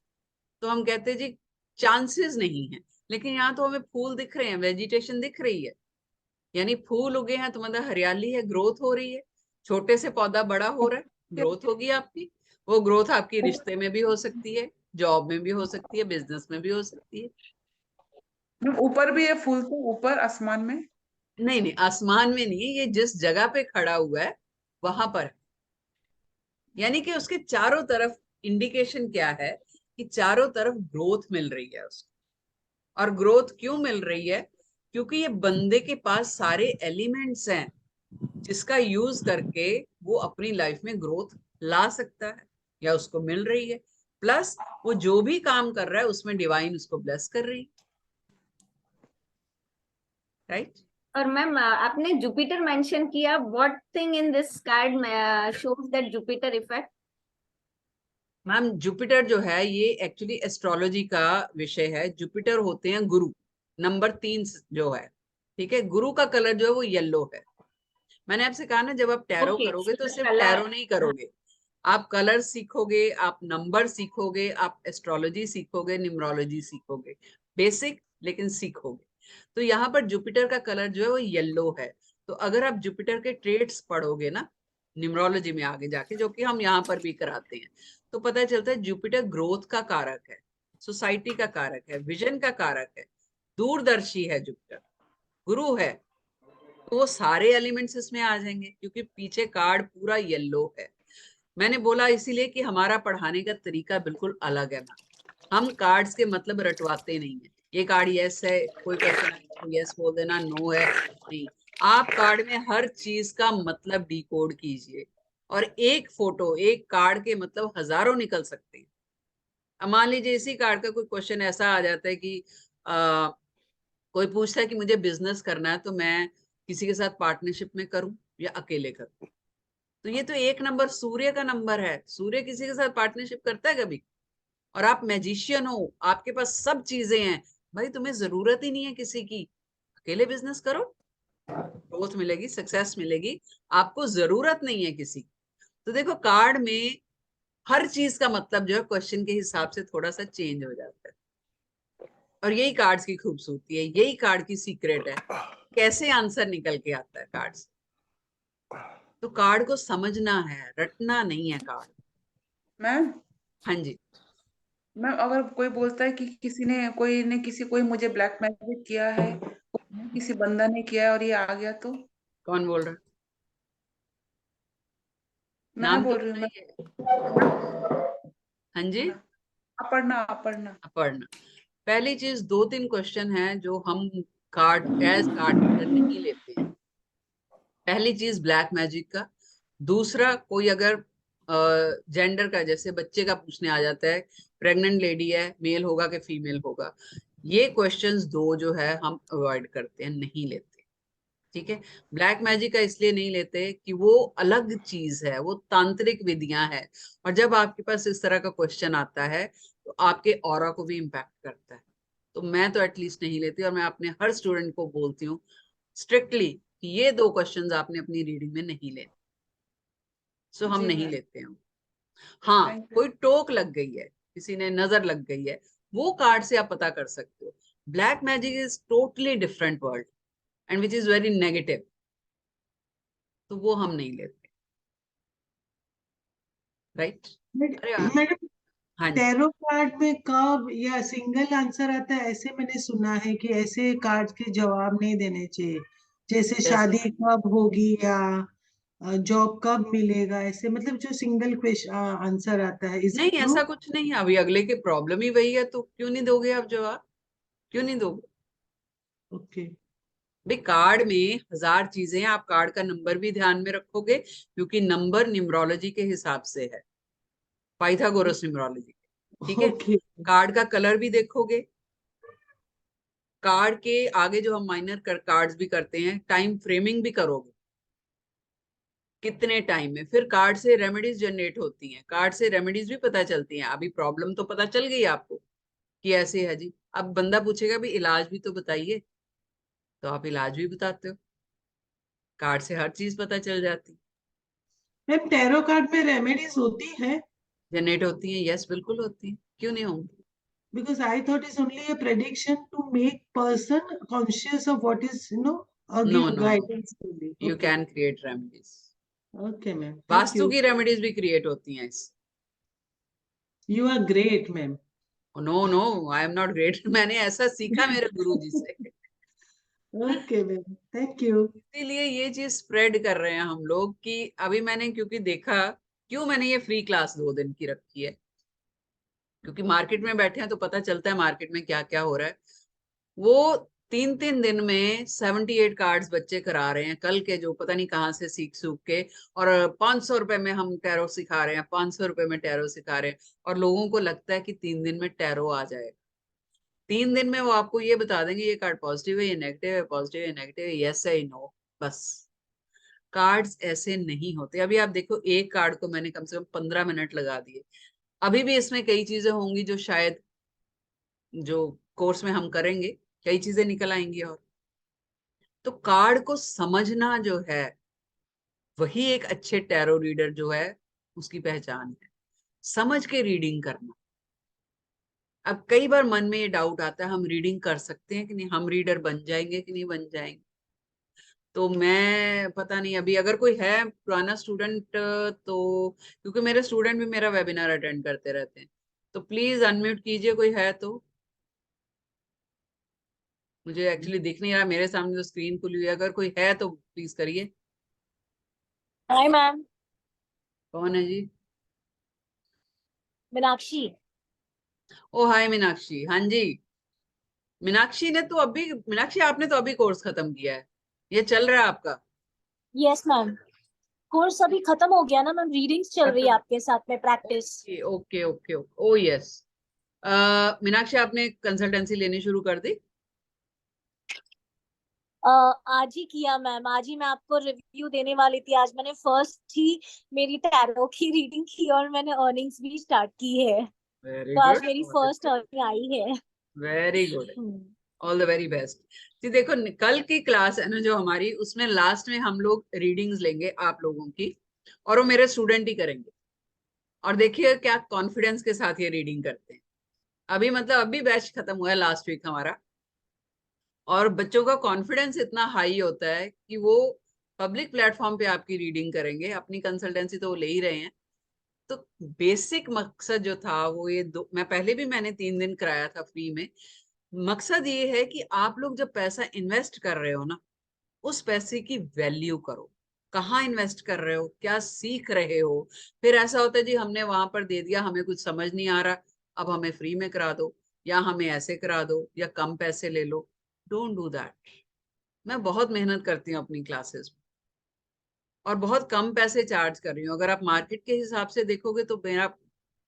तो हम कहते हैं जी चांसेस नहीं है। लेकिन यहाँ तो हमें फूल दिख रहे हैं, वेजिटेशन दिख रही है, यानी फूल उगे हैं तो मतलब हरियाली है, ग्रोथ हो रही है। छोटे से पौधा बड़ा हो रहा है, ग्रोथ होगी आपकी। वो ग्रोथ आपकी रिश्ते में भी हो सकती है, जॉब में भी हो सकती है, बिजनेस में भी हो सकती है। मैम ऊपर भी है फूल, तो ऊपर आसमान में। नहीं नहीं, आसमान में नहीं है, ये जिस जगह पे खड़ा हुआ है वहां पर है। यानी कि उसके चारों तरफ इंडिकेशन क्या है कि चारों तरफ ग्रोथ मिल रही है उसको। और ग्रोथ क्यों मिल रही है? क्योंकि ये बंदे के पास सारे एलिमेंट्स हैं जिसका यूज करके वो अपनी लाइफ में ग्रोथ ला सकता है, या उसको मिल रही है। प्लस वो जो भी काम कर रहा है उसमें डिवाइन उसको ब्लेस कर रही है। राइट? और मैम आपने जुपिटर मेंशन किया, what thing in this card shows that Jupiter effect? Ma'am Jupiter जो है ये एक्चुअली एस्ट्रोलॉजी का विषय है। जुपिटर होते हैं गुरु, नंबर 3 जो है। ठीक है, गुरु का कलर जो है वो येलो है। मैंने आपसे कहा ना, जब आप टैरो Okay, करोगे तो so सिर्फ color. टैरो नहीं करोगे, आप कलर सीखोगे, आप नंबर सीखोगे, आप एस्ट्रोलॉजी सीखोगे, न्यूमरोलॉजी सीखोगे। बेसिक लेकिन सीखोगे। तो यहाँ पर जुपिटर का कलर जो है वो येलो है। तो अगर आप जुपिटर के ट्रेट्स पढ़ोगे ना न्यूमरोलॉजी में आगे जाके, जो कि हम यहाँ पर भी कराते हैं, तो पता चलता है जुपिटर ग्रोथ का कारक है, सोसाइटी का कारक है, विजन का कारक है, दूरदर्शी है जुपिटर, गुरु है। तो वो सारे एलिमेंट्स इसमें आ जाएंगे, क्योंकि पीछे कार्ड पूरा येलो है। मैंने बोला इसीलिए कि हमारा पढ़ाने का तरीका बिल्कुल अलग है ना। हम कार्ड्स के मतलब रटवाते नहीं है। ये कार्ड यस है, कोई क्वेश्चन आए तो यस बोल देना, नो है नहीं। आप कार्ड में हर चीज का मतलब डिकोड कीजिए। और एक फोटो, एक कार्ड के मतलब हजारों निकल सकते हैं। अब मान लीजिए इसी कार्ड का कोई क्वेश्चन ऐसा आ जाता है कि कोई पूछता है कि मुझे बिजनेस करना है, तो मैं किसी के साथ पार्टनरशिप में करूं या अकेले करूं। तो ये तो एक नंबर सूर्य का नंबर है। सूर्य किसी के साथ पार्टनरशिप करता है कभी? और आप मैजिशियन हो, आपके पास सब चीजें हैं, भाई तुम्हें जरूरत ही नहीं है किसी की, अकेले बिजनेस करो, ग्रोथ मिलेगी, सक्सेस मिलेगी, आपको जरूरत नहीं है किसी की। तो देखो कार्ड में हर चीज का मतलब जो है क्वेश्चन के हिसाब से थोड़ा सा चेंज हो जाता है। और यही कार्ड्स की खूबसूरती है, यही कार्ड की सीक्रेट है, कैसे आंसर निकल के आता है कार्ड से। तो कार्ड को समझना है, रटना नहीं है कार्ड। मैम हाँ जी। मैम अगर कोई बोलता है कि कोई मुझे ब्लैक मैजिक किया है, किसी बंदा ने किया है और ये आ गया, तो कौन बोल रहा है? मैं नाम तो बोल रही हूँ मैम। बताइए। हाँ जी। अपर्णा, अपर्णा। पढ़ना। पहली चीज, 2-3 क्वेश्चन है जो हम कार्ड एज कार्ड रीडर नहीं लेते हैं। पहली चीज ब्लैक मैजिक का। दूसरा, कोई अगर जेंडर का, जैसे बच्चे का पूछने आ जाता है, प्रेग्नेंट लेडी है, मेल होगा कि फीमेल होगा, ये क्वेश्चंस दो जो है हम अवॉइड करते हैं, नहीं लेते। ठीक है। ब्लैक मैजिक का इसलिए नहीं लेते कि वो अलग चीज है, वो तांत्रिक विधियां है। और जब आपके पास इस तरह का क्वेश्चन आता है तो आपके ऑरा को भी इम्पैक्ट करता है। तो मैं तो एटलीस्ट नहीं लेती, और मैं अपने हर स्टूडेंट को बोलती हूँ स्ट्रिक्टली कि ये 2 क्वेश्चंस आपने अपनी रीडिंग में नहीं लेने। सो हम जी नहीं मैम, लेते हैं। हाँ, थैंक यू। कोई टोक लग गई है, किसी ने नजर लग गई है, वो कार्ड से आप पता कर सकते हो। Black magic is totally different world and which is very negative. तो वो हम नहीं लेते। राइट? अरे यार, मैडम हाँ जी, टैरो कार्ड में कब या सिंगल आंसर आता है, ऐसे मैंने सुना है कि ऐसे कार्ड के जवाब नहीं देने चाहिए, जैसे जैसे शादी कब होगी या जॉब कब मिलेगा, ऐसे मतलब जो सिंगल क्वेश्चन आंसर आता है, इज नहीं, इट ट्रू? ऐसा कुछ नहीं है। अभी अगले की प्रॉब्लम ही वही है, तो क्यों नहीं दोगे आप जवाब? क्यों नहीं दोगे? ओके। भाई कार्ड में 1000 चीजें हैं, आप कार्ड का नंबर भी ध्यान में रखोगे, क्योंकि नंबर न्यूमरोलॉजी के हिसाब से है, पाइथागोरस न्यूमरोलॉजी। ठीक है। ओके। कार्ड का कलर भी देखोगे, कार्ड के आगे जो हम माइनर कार्ड्स भी करते हैं, टाइम फ्रेमिंग भी करोगे, कितने टाइम में। फिर कार्ड से रेमेडीज जनरेट होती हैं, कार्ड से रेमेडीज भी पता चलती हैं। अभी प्रॉब्लम तो पता चल गई आपको कि ऐसे है जी। अब बंदा पूछेगा भी इलाज भी तो बताइए, तो आप इलाज भी बताते हो, कार्ड से हर चीज पता चल जाती, मैम टैरो कार्ड में रेमेडीज होती है? जनरेट होती है। यस, बिल्कुल होती है, क्यों नहीं होंगी? Because I thought it's only a prediction to make person conscious of what is, or no give no no, guidance to me. You Okay. Can create remedies. Okay, ma'am. Thank vastu you. की रेमेडीज भी क्रिएट होती हैं इस। You are great, ma'am. No no, I am not great. मैंने ऐसा सीखा मेरे गुरुजी से। Okay, ma'am. Thank you. इसीलिए ये चीज स्प्रेड कर रहे हैं हम लोग कि अभी मैंने क्योंकि देखा, क्यों मैंने ये फ्री क्लास 2 दिन की रखी है, क्योंकि मार्केट में बैठे हैं तो पता चलता है मार्केट में क्या क्या हो रहा है। वो 3 दिन में 78 कार्ड्स बच्चे करा रहे हैं कल के, जो पता नहीं कहाँ से सीख सूख के। और 500 रुपए में हम टैरो सिखा रहे हैं, 500 रुपए में टैरो सिखा रहे हैं। और लोगों को लगता है कि 3 दिन में टैरो आ जाएगा। 3 दिन में वो आपको ये बता देंगे ये कार्ड पॉजिटिव है, ये नेगेटिव है, पॉजिटिव है, नेगेटिव है, यस है, नो, बस। कार्ड्स ऐसे नहीं होते। अभी आप देखो, एक कार्ड को मैंने कम से कम 15 मिनट लगा दिए। अभी भी इसमें कई चीजें होंगी जो शायद जो कोर्स में हम करेंगे, कई चीजें निकल आएंगी। और तो कार्ड को समझना जो है, वही एक अच्छे टैरो रीडर जो है उसकी पहचान है, समझ के रीडिंग करना। अब कई बार मन में ये डाउट आता है, हम रीडिंग कर सकते हैं कि नहीं, हम रीडर बन जाएंगे कि नहीं बन जाएंगे। तो मैं पता नहीं, अभी अगर कोई है पुराना स्टूडेंट, तो क्योंकि मेरे स्टूडेंट भी मेरा वेबिनार अटेंड करते रहते हैं, तो प्लीज अनम्यूट कीजिए, कोई है तो। मुझे एक्चुअली दिख नहीं रहा, मेरे सामने जो स्क्रीन खुली हुई है, अगर कोई है तो प्लीज करिए। Hi ma'am. कौन है जी? मीनाक्षी। ओ हाय मीनाक्षी, हाँ जी। मीनाक्षी ने तो अभी, मीनाक्षी आपने तो अभी कोर्स खत्म किया है, ये चल रहा है आपका? यस मैम, कोर्स अभी खत्म हो गया ना मैम, रीडिंग्स चल रही है खत्म। आपके साथ में, practice. Okay okay okay okay, ओ यस। मीनाक्षी आपने कंसल्टेंसी लेनी शुरू कर दी? आज ही किया मैम, आज ही मैं आपको रिव्यू देने वाली थी। आज मैंने फर्स्ट ही मेरी टैरो की रीडिंग की और मैंने अर्निंग्स भी स्टार्ट की है, वेरी तो आज गुड, मेरी बहुत फर्स्ट अच्छे, अर्निंग आई है। Very good, all the very best. जी देखो, कल की क्लास है ना जो हमारी, उसमें लास्ट में हम लोग रीडिंग्स लेंगे आप लोगों की, और वो मेरे स्टूडेंट ही करेंगे। और देखिए क्या कॉन्फिडेंस के साथ ये रीडिंग करते हैं। अभी मतलब अभी बैच खत्म हुआ है लास्ट वीक हमारा, और बच्चों का कॉन्फिडेंस इतना हाई होता है कि वो पब्लिक प्लेटफॉर्म पे आपकी रीडिंग करेंगे। अपनी कंसल्टेंसी तो वो ले ही रहे हैं। तो बेसिक मकसद जो था वो ये मैं पहले भी मैंने 3 दिन कराया था फ्री में। मकसद ये है कि आप लोग जब पैसा इन्वेस्ट कर रहे हो ना, उस पैसे की वैल्यू करो। कहाँ इन्वेस्ट कर रहे हो, क्या सीख रहे हो। फिर ऐसा होता है जी हमने वहां पर दे दिया, हमें कुछ समझ नहीं आ रहा, अब हमें फ्री में करा दो, या हमें ऐसे करा दो, या कम पैसे ले लो। Don't do that. मैं बहुत मेहनत करती हूँ अपनी क्लासेस में, और बहुत कम पैसे चार्ज कर रही हूँ। अगर आप मार्केट के हिसाब से देखोगे तो मेरा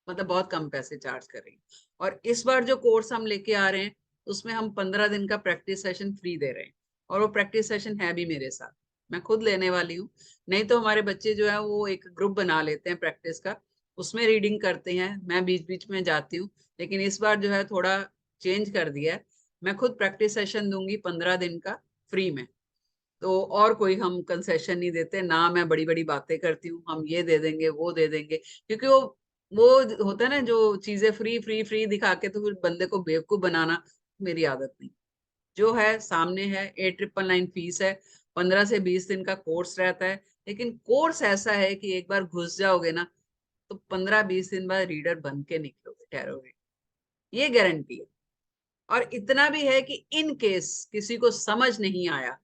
मतलब बहुत कम पैसे चार्ज कर रही हूँ। और इस बार जो कोर्स हम लेके आ रहे हैं, उसमें हम 15 दिन का प्रैक्टिस सेशन फ्री दे रहे हैं। और वो प्रैक्टिस सेशन है भी मेरे साथ, मैं खुद लेने वाली हूँ। नहीं तो हमारे बच्चे जो है वो एक ग्रुप बना लेते हैं प्रैक्टिस का, उसमें रीडिंग करते हैं, मैं बीच बीच में जाती हूँ। लेकिन इस बार जो है थोड़ा चेंज कर दिया है, मैं खुद प्रैक्टिस सेशन दूंगी 15 दिन का फ्री में। तो और कोई हम कंसेशन नहीं देते ना, मैं बड़ी बड़ी बातें करती हूँ हम ये दे देंगे वो दे देंगे, क्योंकि वो होता है ना जो चीजें फ्री फ्री फ्री दिखा के तो फिर बंदे को बेवकूफ बनाना, मेरी आदत नहीं। जो है सामने है, 8999 फीस है, 15 से 20 दिन का कोर्स रहता है। लेकिन कोर्स ऐसा है कि एक बार घुस जाओगे ना, तो 15-20 दिन बाद रीडर बन के निकलोगे टैरो रीडर, ये गारंटी है। और इतना भी है कि इन केस किसी को समझ नहीं आया,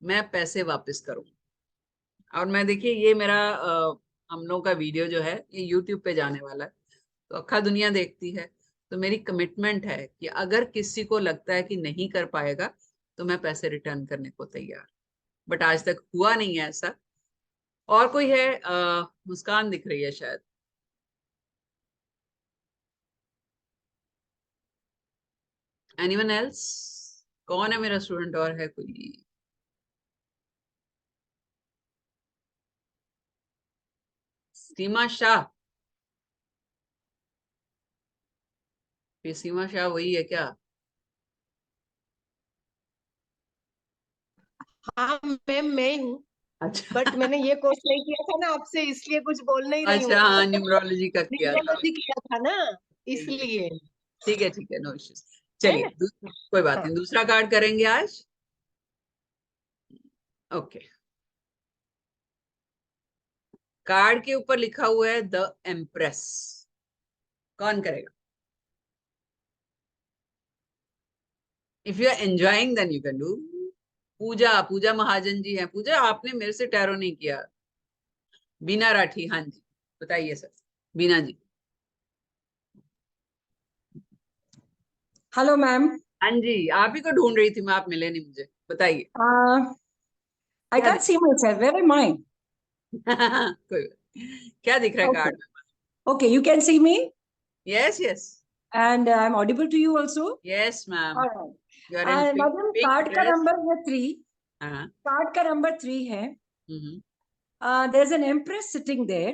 मैं पैसे वापस करूंगा। और मैं देखिए ये मेरा हम लोग का वीडियो जो है ये यूट्यूब पे जाने वाला है, तो अक्खा दुनिया देखती है, तो मेरी कमिटमेंट है कि अगर किसी को लगता है कि नहीं कर पाएगा तो मैं पैसे रिटर्न करने को तैयार। बट आज तक हुआ नहीं है ऐसा। और कोई है? मुस्कान दिख रही है शायद। Anyone else? कौन है मेरा स्टूडेंट और है कोई? सीमा शाह? ये सीमा शाह वही है क्या? हाँ मैम मैं हूँ, अच्छा बट मैंने ये कोर्स नहीं किया था ना आपसे, इसलिए कुछ बोल नहीं रही हूँ। अच्छा, हाँ न्यूमरोलॉजी का किया था। न्यूमरोलॉजी किया था ना, ठीक है इसलिए। ठीक है, नो इश्यूज। है चलिए ना? कोई बात हाँ। नहीं, दूसरा कार्ड करेंगे आज। ओके, कार्ड के ऊपर लिखा हुआ है द एम्प्रेस। कौन करेगा? If you are enjoying then you can do. Pooja Mahajan ji हैं। पूजा आपने मेरे से टैरो नहीं किया। बीना राठी, हाँ जी बताइए sir. Bina ji. Hello ma'am. हाँ जी, आप ही को ढूंढ रही थी मैं, आप मिले नहीं मुझे। बताइए। I can't see myself. Where am I? कोई क्या दिख रहा है Okay. कार्ड में? Okay, you can see me yes yes and I'm audible to you also. Yes ma'am. All right. You are in madam pink card का ड्रेस। नंबर है 3। हाँ। कार्ड का नंबर 3 है। There's an empress sitting there.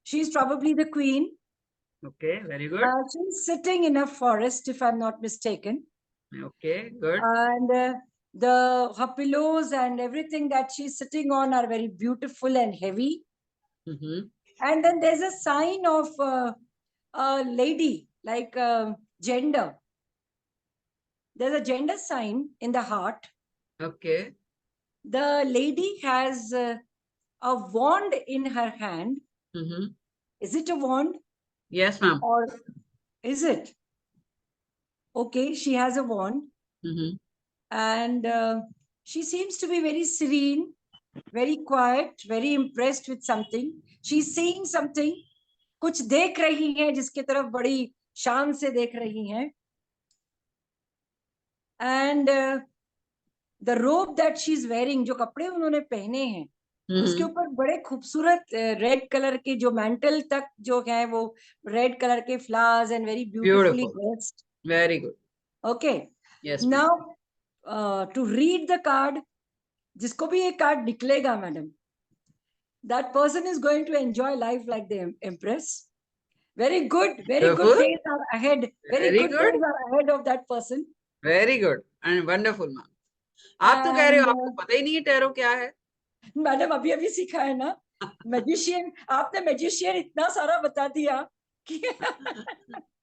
She's probably the queen. Okay, very good. She's sitting in a forest, if I'm not mistaken. Okay, good. And her pillows and everything that she's sitting on are very beautiful and heavy. And then there's a sign of a lady, like gender. There's a gender sign in the heart. Okay. The lady has a wand in her hand. Is it a wand? Yes, ma'am. Or is it? Okay, she has a wand. And she seems to be very serene, very quiet, very impressed with something. She's seeing something. कुछ देख रही है जिसके तरफ बड़ी शान से देख रही हैं. And the robe that she's wearing, जो कपड़े उन्होंने पहने हैं, उसके ऊपर बड़े खूबसूरत रेड कलर के जो मैंटल तक जो है वो रेड कलर के flowers and very beautifully dressed. Very good. Okay. Yes. Now to read the card, जिसको भी ये कार्ड निकलेगा madam, that person is going to enjoy life like the empress. Very good. Very good days are ahead. Very good days are ahead of that person. Very good and wonderful, ma'am. आप तो कह रहे हो आपको पता ही नहीं है टैरो क्या है। मैडम अभी अभी सीखा है ना। मैजिशियन, आपने मैजिशियन इतना सारा बता दिया कि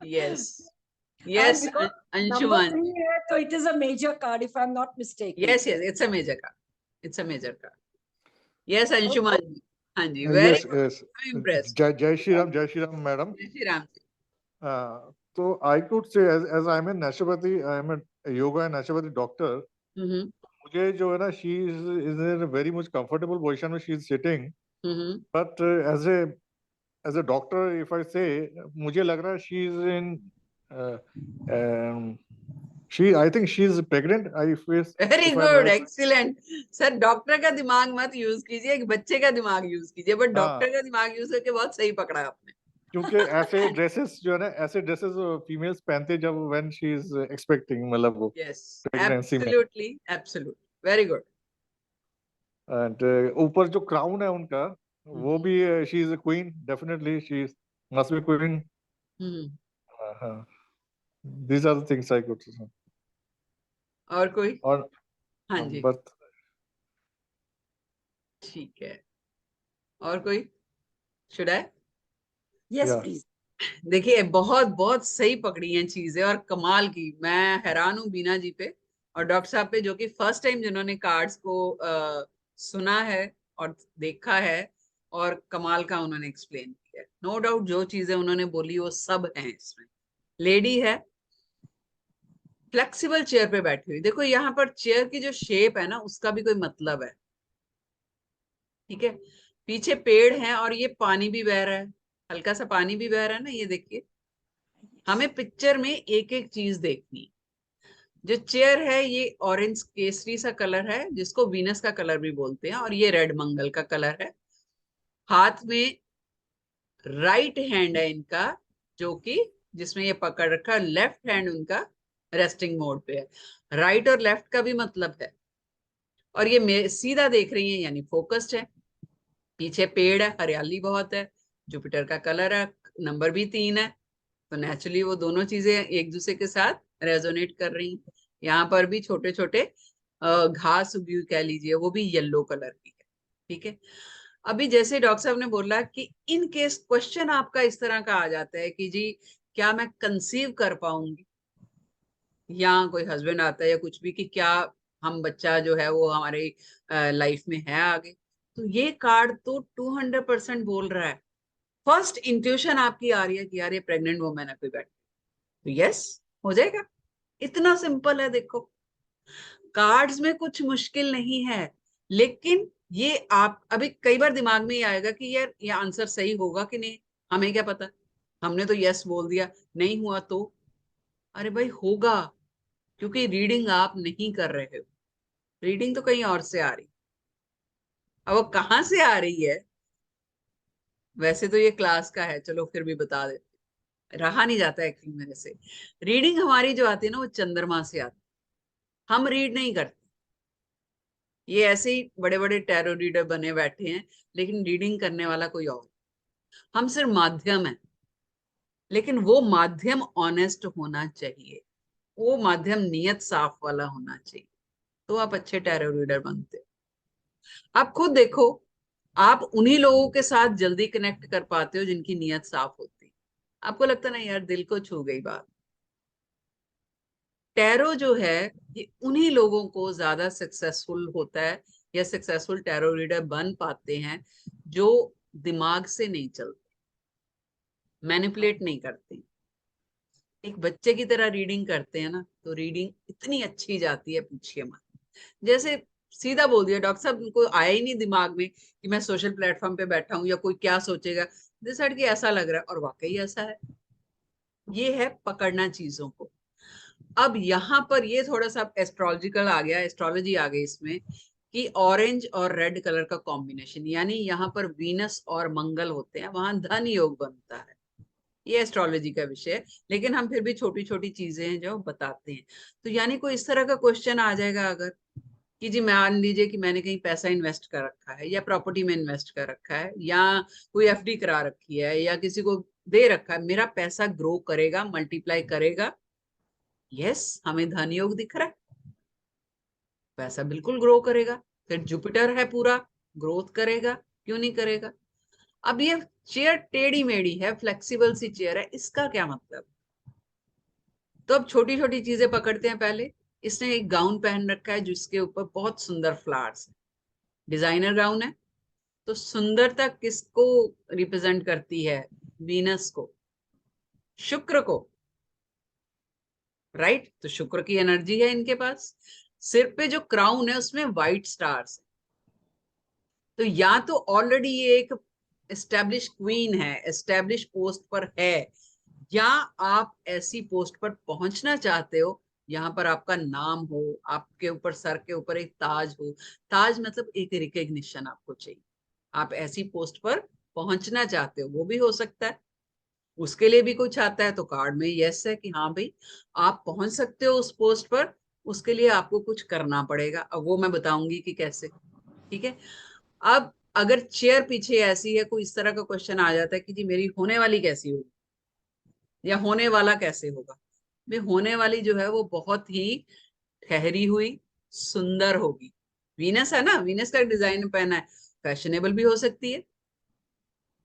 yes yes अंशुमान, तो it is a major card if I'm not mistaken. yes it's a major card. It's a major card. Yes Anshuman, हाँ जी, very good. I'm impressed. जय श्री राम मैडम। जय श्री राम। तो I could say as I'm a naturopathy, I'm a yoga and naturopathy doctor. मुझे जो है ना, she is in a very much comfortable position where she is sitting. But as a doctor, if I say, मुझे लग रहा है she is in I think she is pregnant. Very good, excellent. Sir doctor का दिमाग मत यूज कीजिए, एक बच्चे का दिमाग यूज कीजिए, बट डॉक्टर का दिमाग यूज करके बहुत सही पकड़ा आपने। क्योंकि ऐसे ड्रेसेस जो है ना, ऐसे ड्रेसेस फीमेल्स पहनते जब व्हेन शी इज एक्सपेक्टिंग, मतलब वो प्रेगनेंसी में। Absolutely very good. एंड ऊपर जो क्राउन है उनका, वो भी she is a queen, definitely she must be queen. These are the things I could say. और कोई? और हाँ जी ठीक है। और कोई? Should I? Yes, please. देखिए बहुत बहुत सही पकड़ी हैं चीजें और कमाल की। मैं हैरान हूँ बीना जी पे और डॉक्टर साहब पे, जो कि फर्स्ट टाइम जिन्होंने कार्ड्स को सुना है और देखा है। और कमाल का उन्होंने एक्सप्लेन किया। नो डाउट जो चीजें उन्होंने बोली वो सब हैं इसमें। लेडी है, फ्लेक्सिबल चेयर पे बैठी हुई। देखो यहाँ पर चेयर की जो शेप है ना उसका भी कोई मतलब है, ठीक है। पीछे पेड़ है और ये पानी भी बह रहा है, हल्का सा पानी भी बह रहा है ना, ये देखिए। हमें पिक्चर में एक एक चीज देखनी। जो चेयर है ये ऑरेंज केसरी सा कलर है, जिसको वीनस का कलर भी बोलते हैं, और ये रेड मंगल का कलर है। हाथ में राइट हैंड है इनका, जो कि जिसमें ये पकड़ रखा, लेफ्ट हैंड उनका रेस्टिंग मोड पे है। राइट और लेफ्ट का भी मतलब है। और ये सीधा देख रही है यानी फोकस्ड है। पीछे पेड़ है, हरियाली बहुत है, जुपिटर का कलर है, नंबर भी 3 है, तो नेचुरली वो दोनों चीजें एक दूसरे के साथ रेजोनेट कर रही हैं। यहाँ पर भी छोटे छोटे घास उगी हुई कह लीजिए, वो भी येलो कलर की है, ठीक है। अभी जैसे डॉक्टर साहब ने बोला कि इन केस क्वेश्चन आपका इस तरह का आ जाता है कि जी क्या मैं कंसीव कर पाऊंगी, या कोई हस्बैंड आता है या कुछ भी, कि क्या हम बच्चा जो है वो हमारे लाइफ में है आगे, तो ये कार्ड तो 200% बोल रहा है। फर्स्ट इंट्यूशन आपकी आ रही है कि यार ये प्रेग्नेंट वुमेन है कोई बैठ, तो यस हो जाएगा। इतना सिंपल है। देखो कार्ड्स में कुछ मुश्किल नहीं है, लेकिन ये आप अभी कई बार दिमाग में ही आएगा कि यार ये आंसर सही होगा कि नहीं, हमें क्या पता, हमने तो यस बोल दिया, नहीं हुआ तो। अरे भाई होगा, क्योंकि रीडिंग आप नहीं कर रहे हो, रीडिंग तो कहीं और से आ रही। अब वो कहाँ से आ रही है, वैसे तो ये क्लास का है, चलो फिर भी बता देते, रहा नहीं जाता एक्चुअली मेरे से। रीडिंग हमारी जो आती है ना वो चंद्रमा से आती है, हम रीड नहीं करते। ये ऐसे ही बड़े बड़े टैरो रीडर बने बैठे हैं, लेकिन रीडिंग करने वाला कोई और। हम सिर्फ माध्यम है, लेकिन वो माध्यम ऑनेस्ट होना चाहिए, वो माध्यम नियत साफ वाला होना चाहिए, तो आप अच्छे टैरो रीडर बनते हो। आप खुद देखो, आप उन्हीं लोगों के साथ जल्दी कनेक्ट कर पाते हो जिनकी नियत साफ होती है। आपको लगता ना यार दिल को छू गई बात। टैरो जो है ये उन्हीं लोगों को ज्यादा सक्सेसफुल होता है, या सक्सेसफुल टैरो रीडर बन पाते हैं जो दिमाग से नहीं चलते, मैनिपुलेट नहीं करते, एक बच्चे की तरह रीडिंग करते हैं ना, तो रीडिंग इतनी अच्छी जाती है पूछिए मत। जैसे सीधा बोल दिया डॉक्टर साहब, उनको आया ही नहीं दिमाग में कि मैं सोशल प्लेटफॉर्म पे बैठा हूं या कोई क्या सोचेगा, डिसाइड कि ऐसा लग रहा है, और वाकई ऐसा है। ये है पकड़ना चीजों को। अब यहाँ पर ये थोड़ा सा एस्ट्रोलॉजिकल आ गया, एस्ट्रोलॉजी आ गई इसमें, कि ऑरेंज और रेड कलर का कॉम्बिनेशन, यानी यहाँ पर वीनस और मंगल होते हैं, वहां धन योग बनता है। ये एस्ट्रोलॉजी का विषय है, लेकिन हम फिर भी छोटी छोटी चीजें हैं जो बताते हैं। तो यानी कोई इस तरह का क्वेश्चन आ जाएगा अगर, कि जी मान लीजिए कि मैंने कहीं पैसा इन्वेस्ट कर रखा है, या प्रॉपर्टी में इन्वेस्ट कर रखा है, या कोई एफडी करा रखी है, या किसी को दे रखा है, मेरा पैसा ग्रो करेगा, मल्टीप्लाई करेगा। यस, हमें धन योग दिख रहा है, पैसा बिल्कुल ग्रो करेगा। फिर जुपिटर है पूरा, ग्रोथ करेगा, क्यों नहीं करेगा। अब ये चेयर टेढ़ी मेढ़ी है, फ्लेक्सिबल सी चेयर है, इसका क्या मतलब। तो अब छोटी छोटी चीजें पकड़ते हैं। पहले इसने एक गाउन पहन रखा है जिसके ऊपर बहुत सुंदर फ्लावर्स है, डिजाइनर गाउन है। तो सुंदरता किसको रिप्रेजेंट करती है, वीनस को, शुक्र को, राइट। तो शुक्र की एनर्जी है इनके पास। सिर पे जो क्राउन है उसमें व्हाइट स्टार्स है, तो या तो ऑलरेडी ये एक एस्टेब्लिश क्वीन है, एस्टेब्लिश पोस्ट पर है, या आप ऐसी पोस्ट पर पहुंचना चाहते हो यहाँ पर आपका नाम हो, आपके ऊपर सर के ऊपर एक ताज हो। ताज मतलब एक रिकग्निशन आपको चाहिए, आप ऐसी पोस्ट पर पहुंचना चाहते हो, वो भी हो सकता है। उसके लिए भी कुछ आता है तो कार्ड में यस है कि हाँ भाई आप पहुंच सकते हो उस पोस्ट पर, उसके लिए आपको कुछ करना पड़ेगा। अब वो मैं बताऊंगी कि कैसे, ठीक है। अब अगर चेयर पीछे ऐसी है, कोई इस तरह का क्वेश्चन आ जाता है कि जी मेरी होने वाली कैसी होगी, या होने वाला कैसे होगा। भाई होने वाली जो है वो बहुत ही ठहरी हुई सुंदर होगी। वीनस है ना, वीनस का डिजाइन पहना है, फैशनेबल भी हो सकती है,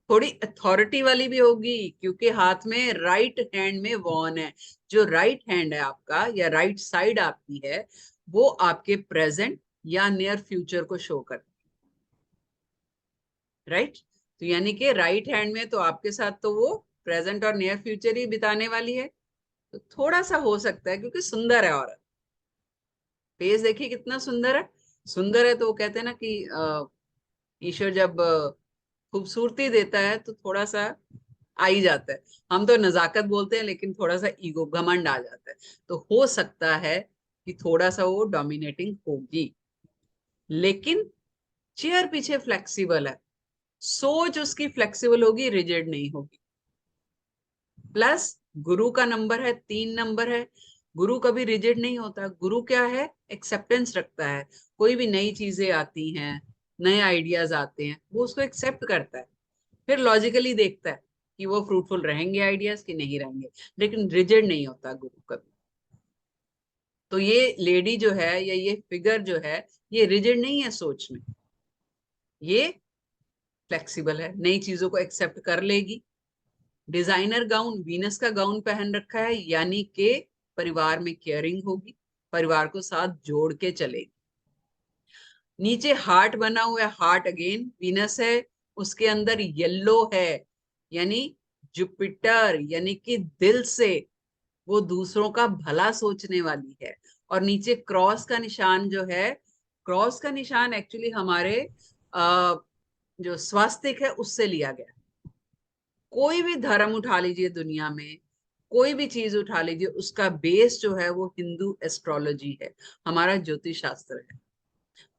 थोड़ी अथॉरिटी वाली भी होगी, क्योंकि हाथ में राइट हैंड में वॉन है। जो राइट हैंड है आपका, या राइट साइड आपकी है, वो आपके प्रेजेंट या नियर फ्यूचर को शो करती है, राइट। तो यानी कि राइट हैंड में तो आपके साथ तो वो प्रेजेंट और नियर फ्यूचर ही बिताने वाली है, तो थोड़ा सा हो सकता है, क्योंकि सुंदर है औरत, फेस देखिए कितना सुंदर है। सुंदर है तो वो कहते हैं ना कि ईश्वर जब खूबसूरती देता है तो थोड़ा सा आ ही जाता है। हम तो नजाकत बोलते हैं, लेकिन थोड़ा सा ईगो, घमंड आ जाता है। तो हो सकता है कि थोड़ा सा वो डोमिनेटिंग होगी, लेकिन चेयर पीछे फ्लेक्सिबल है, सोच उसकी फ्लेक्सिबल होगी, रिजिड नहीं होगी। प्लस गुरु का नंबर है, 3 नंबर है। गुरु कभी रिजिड नहीं होता। गुरु क्या है? एक्सेप्टेंस रखता है। कोई भी नई चीजें आती हैं, नए आइडियाज आते हैं, वो उसको एक्सेप्ट करता है, फिर लॉजिकली देखता है कि वो फ्रूटफुल रहेंगे आइडियाज कि नहीं रहेंगे, लेकिन रिजिड नहीं होता गुरु कभी। तो ये लेडी जो है या ये फिगर जो है, ये रिजिड नहीं है सोच में, ये फ्लेक्सिबल है, नई चीजों को एक्सेप्ट कर लेगी। डिजाइनर गाउन, वीनस का गाउन पहन रखा है, यानी कि परिवार में केयरिंग होगी, परिवार को साथ जोड़ के चलेगी। नीचे हार्ट बना हुआ है, हार्ट अगेन वीनस है, उसके अंदर येलो है, यानी जुपिटर, यानी कि दिल से वो दूसरों का भला सोचने वाली है। और नीचे क्रॉस का निशान जो है, क्रॉस का निशान एक्चुअली हमारे जो स्वास्तिक है उससे लिया गया। कोई भी धर्म उठा लीजिए दुनिया में, कोई भी चीज उठा लीजिए, उसका बेस जो है वो हिंदू एस्ट्रोलॉजी है, हमारा ज्योतिष शास्त्र है।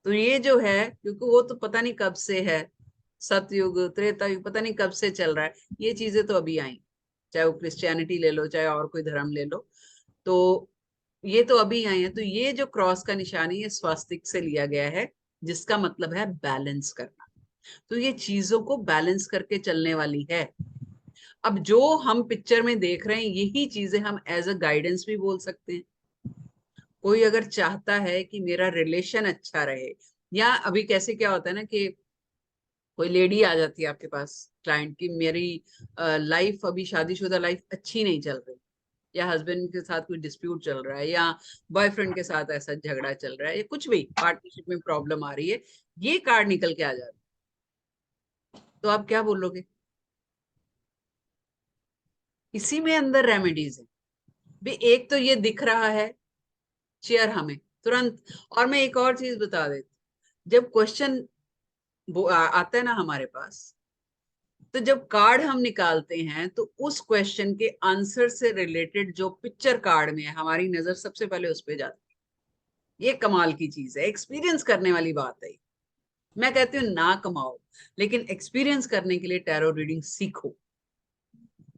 तो ये जो है, क्योंकि वो तो पता नहीं कब से है, सतयुग त्रेता युग पता नहीं कब से चल रहा है, ये चीजें तो अभी आई, चाहे वो क्रिश्चियनिटी ले लो, चाहे और कोई धर्म ले लो, तो ये तो अभी आई है। तो ये जो क्रॉस का निशान है, ये स्वास्तिक से लिया गया है, जिसका मतलब है बैलेंस करना। तो ये चीजों को बैलेंस करके चलने वाली है। अब जो हम पिक्चर में देख रहे हैं, यही चीजें हम एज अ गाइडेंस भी बोल सकते हैं। कोई अगर चाहता है कि मेरा रिलेशन अच्छा रहे, या अभी कैसे क्या होता है ना कि कोई लेडी आ जाती है आपके पास क्लाइंट की, मेरी लाइफ अभी शादीशुदा लाइफ अच्छी नहीं चल रही, या हस्बैंड के साथ कोई डिस्प्यूट चल रहा है, या बॉयफ्रेंड के साथ ऐसा झगड़ा चल रहा है, या कुछ भी पार्टनरशिप में प्रॉब्लम आ रही है, ये कार्ड निकल के आ जाता है, तो आप क्या बोलोगे? इसी में अंदर रेमेडीज है भी। एक तो ये दिख रहा है चेयर हमें तुरंत, और मैं एक और चीज बता देती, जब क्वेश्चन आता है ना हमारे पास, तो जब कार्ड हम निकालते हैं तो उस क्वेश्चन के आंसर से रिलेटेड जो पिक्चर कार्ड में है, हमारी नजर सबसे पहले उस पर जाती है। ये कमाल की चीज है, एक्सपीरियंस करने वाली बात है। मैं कहती हूँ ना कमाओ, लेकिन एक्सपीरियंस करने के लिए टैरो रीडिंग सीखो,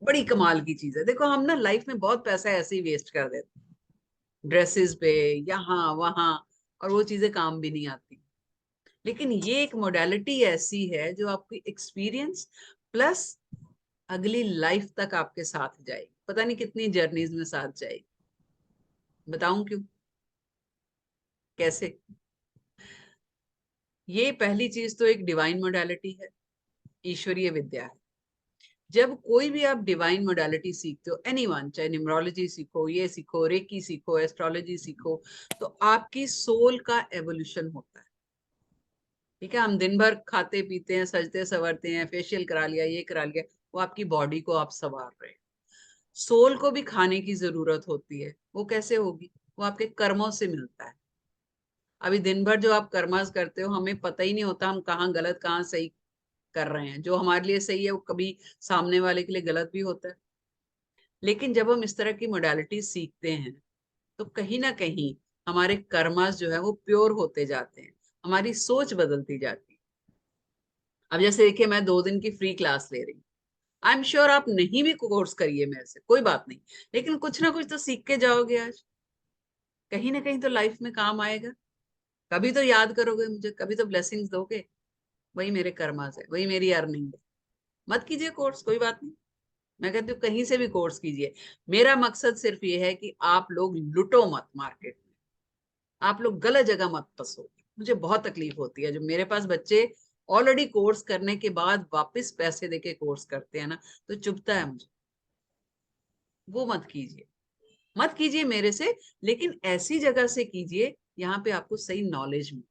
बड़ी कमाल की चीज है। देखो हम ना लाइफ में बहुत पैसा ऐसे ही वेस्ट कर देते हैं ड्रेसेस पे, यहाँ वहां, और वो चीजें काम भी नहीं आती। लेकिन ये एक मोडालिटी ऐसी है जो आपकी एक्सपीरियंस प्लस अगली लाइफ तक आपके साथ जाएगी, पता नहीं कितनी जर्नीज में साथ जाएगी। बताऊं क्यों, कैसे? ये पहली चीज तो एक डिवाइन मोडालिटी है, ईश्वरीय विद्या है। जब कोई भी आप डिवाइन मोडालिटी सीखते हो, एनीवन, चाहे न्यूमरोलॉजी सीखो, ये सीखो, रेकी सीखो, एस्ट्रोलॉजी सीखो, तो आपकी सोल का एवोल्यूशन होता है। ठीक है, हम दिन भर खाते पीते हैं, सजते संवरते हैं, फेशियल करा लिया, ये करा लिया, वो आपकी बॉडी को आप संवार रहे हैं। सोल को भी खाने की जरूरत होती है, वो कैसे होगी? वो आपके कर्मों से मिलता है। अभी दिन भर जो आप कर्मास करते हो, हमें पता ही नहीं होता हम कहाँ गलत कहाँ सही कर रहे हैं। जो हमारे लिए सही है वो कभी सामने वाले के लिए गलत भी होता है। लेकिन जब हम इस तरह की मोडालिटी सीखते हैं, तो कहीं ना कहीं हमारे कर्मास जो है वो प्योर होते जाते हैं, हमारी सोच बदलती जाती है। अब जैसे देखिए, मैं 2 दिन की फ्री क्लास ले रही हूँ, आई एम श्योर आप नहीं भी कोर्स करिए मेरे से, कोई बात नहीं, लेकिन कुछ ना कुछ तो सीख के जाओगे आज, कहीं ना कहीं तो लाइफ में काम आएगा। कभी तो याद करोगे मुझे, कभी तो ब्लेसिंग्स दोगे। वही मेरे कर्मास है, वही मेरी अर्निंग है। मत कीजिए कोर्स, कोई बात नहीं, मैं कहती हूँ कहीं से भी कोर्स कीजिए। मेरा मकसद सिर्फ ये है कि आप लोग लुटो मत मार्केट में, आप लोग गलत जगह मत फंसो। मुझे बहुत तकलीफ होती है जब मेरे पास बच्चे ऑलरेडी कोर्स करने के बाद वापस पैसे देके कोर्स करते हैं ना, तो चुभता है मुझे। वो मत कीजिए, मत कीजिए मेरे से, लेकिन ऐसी जगह से कीजिए यहाँ पे आपको सही नॉलेज मिले।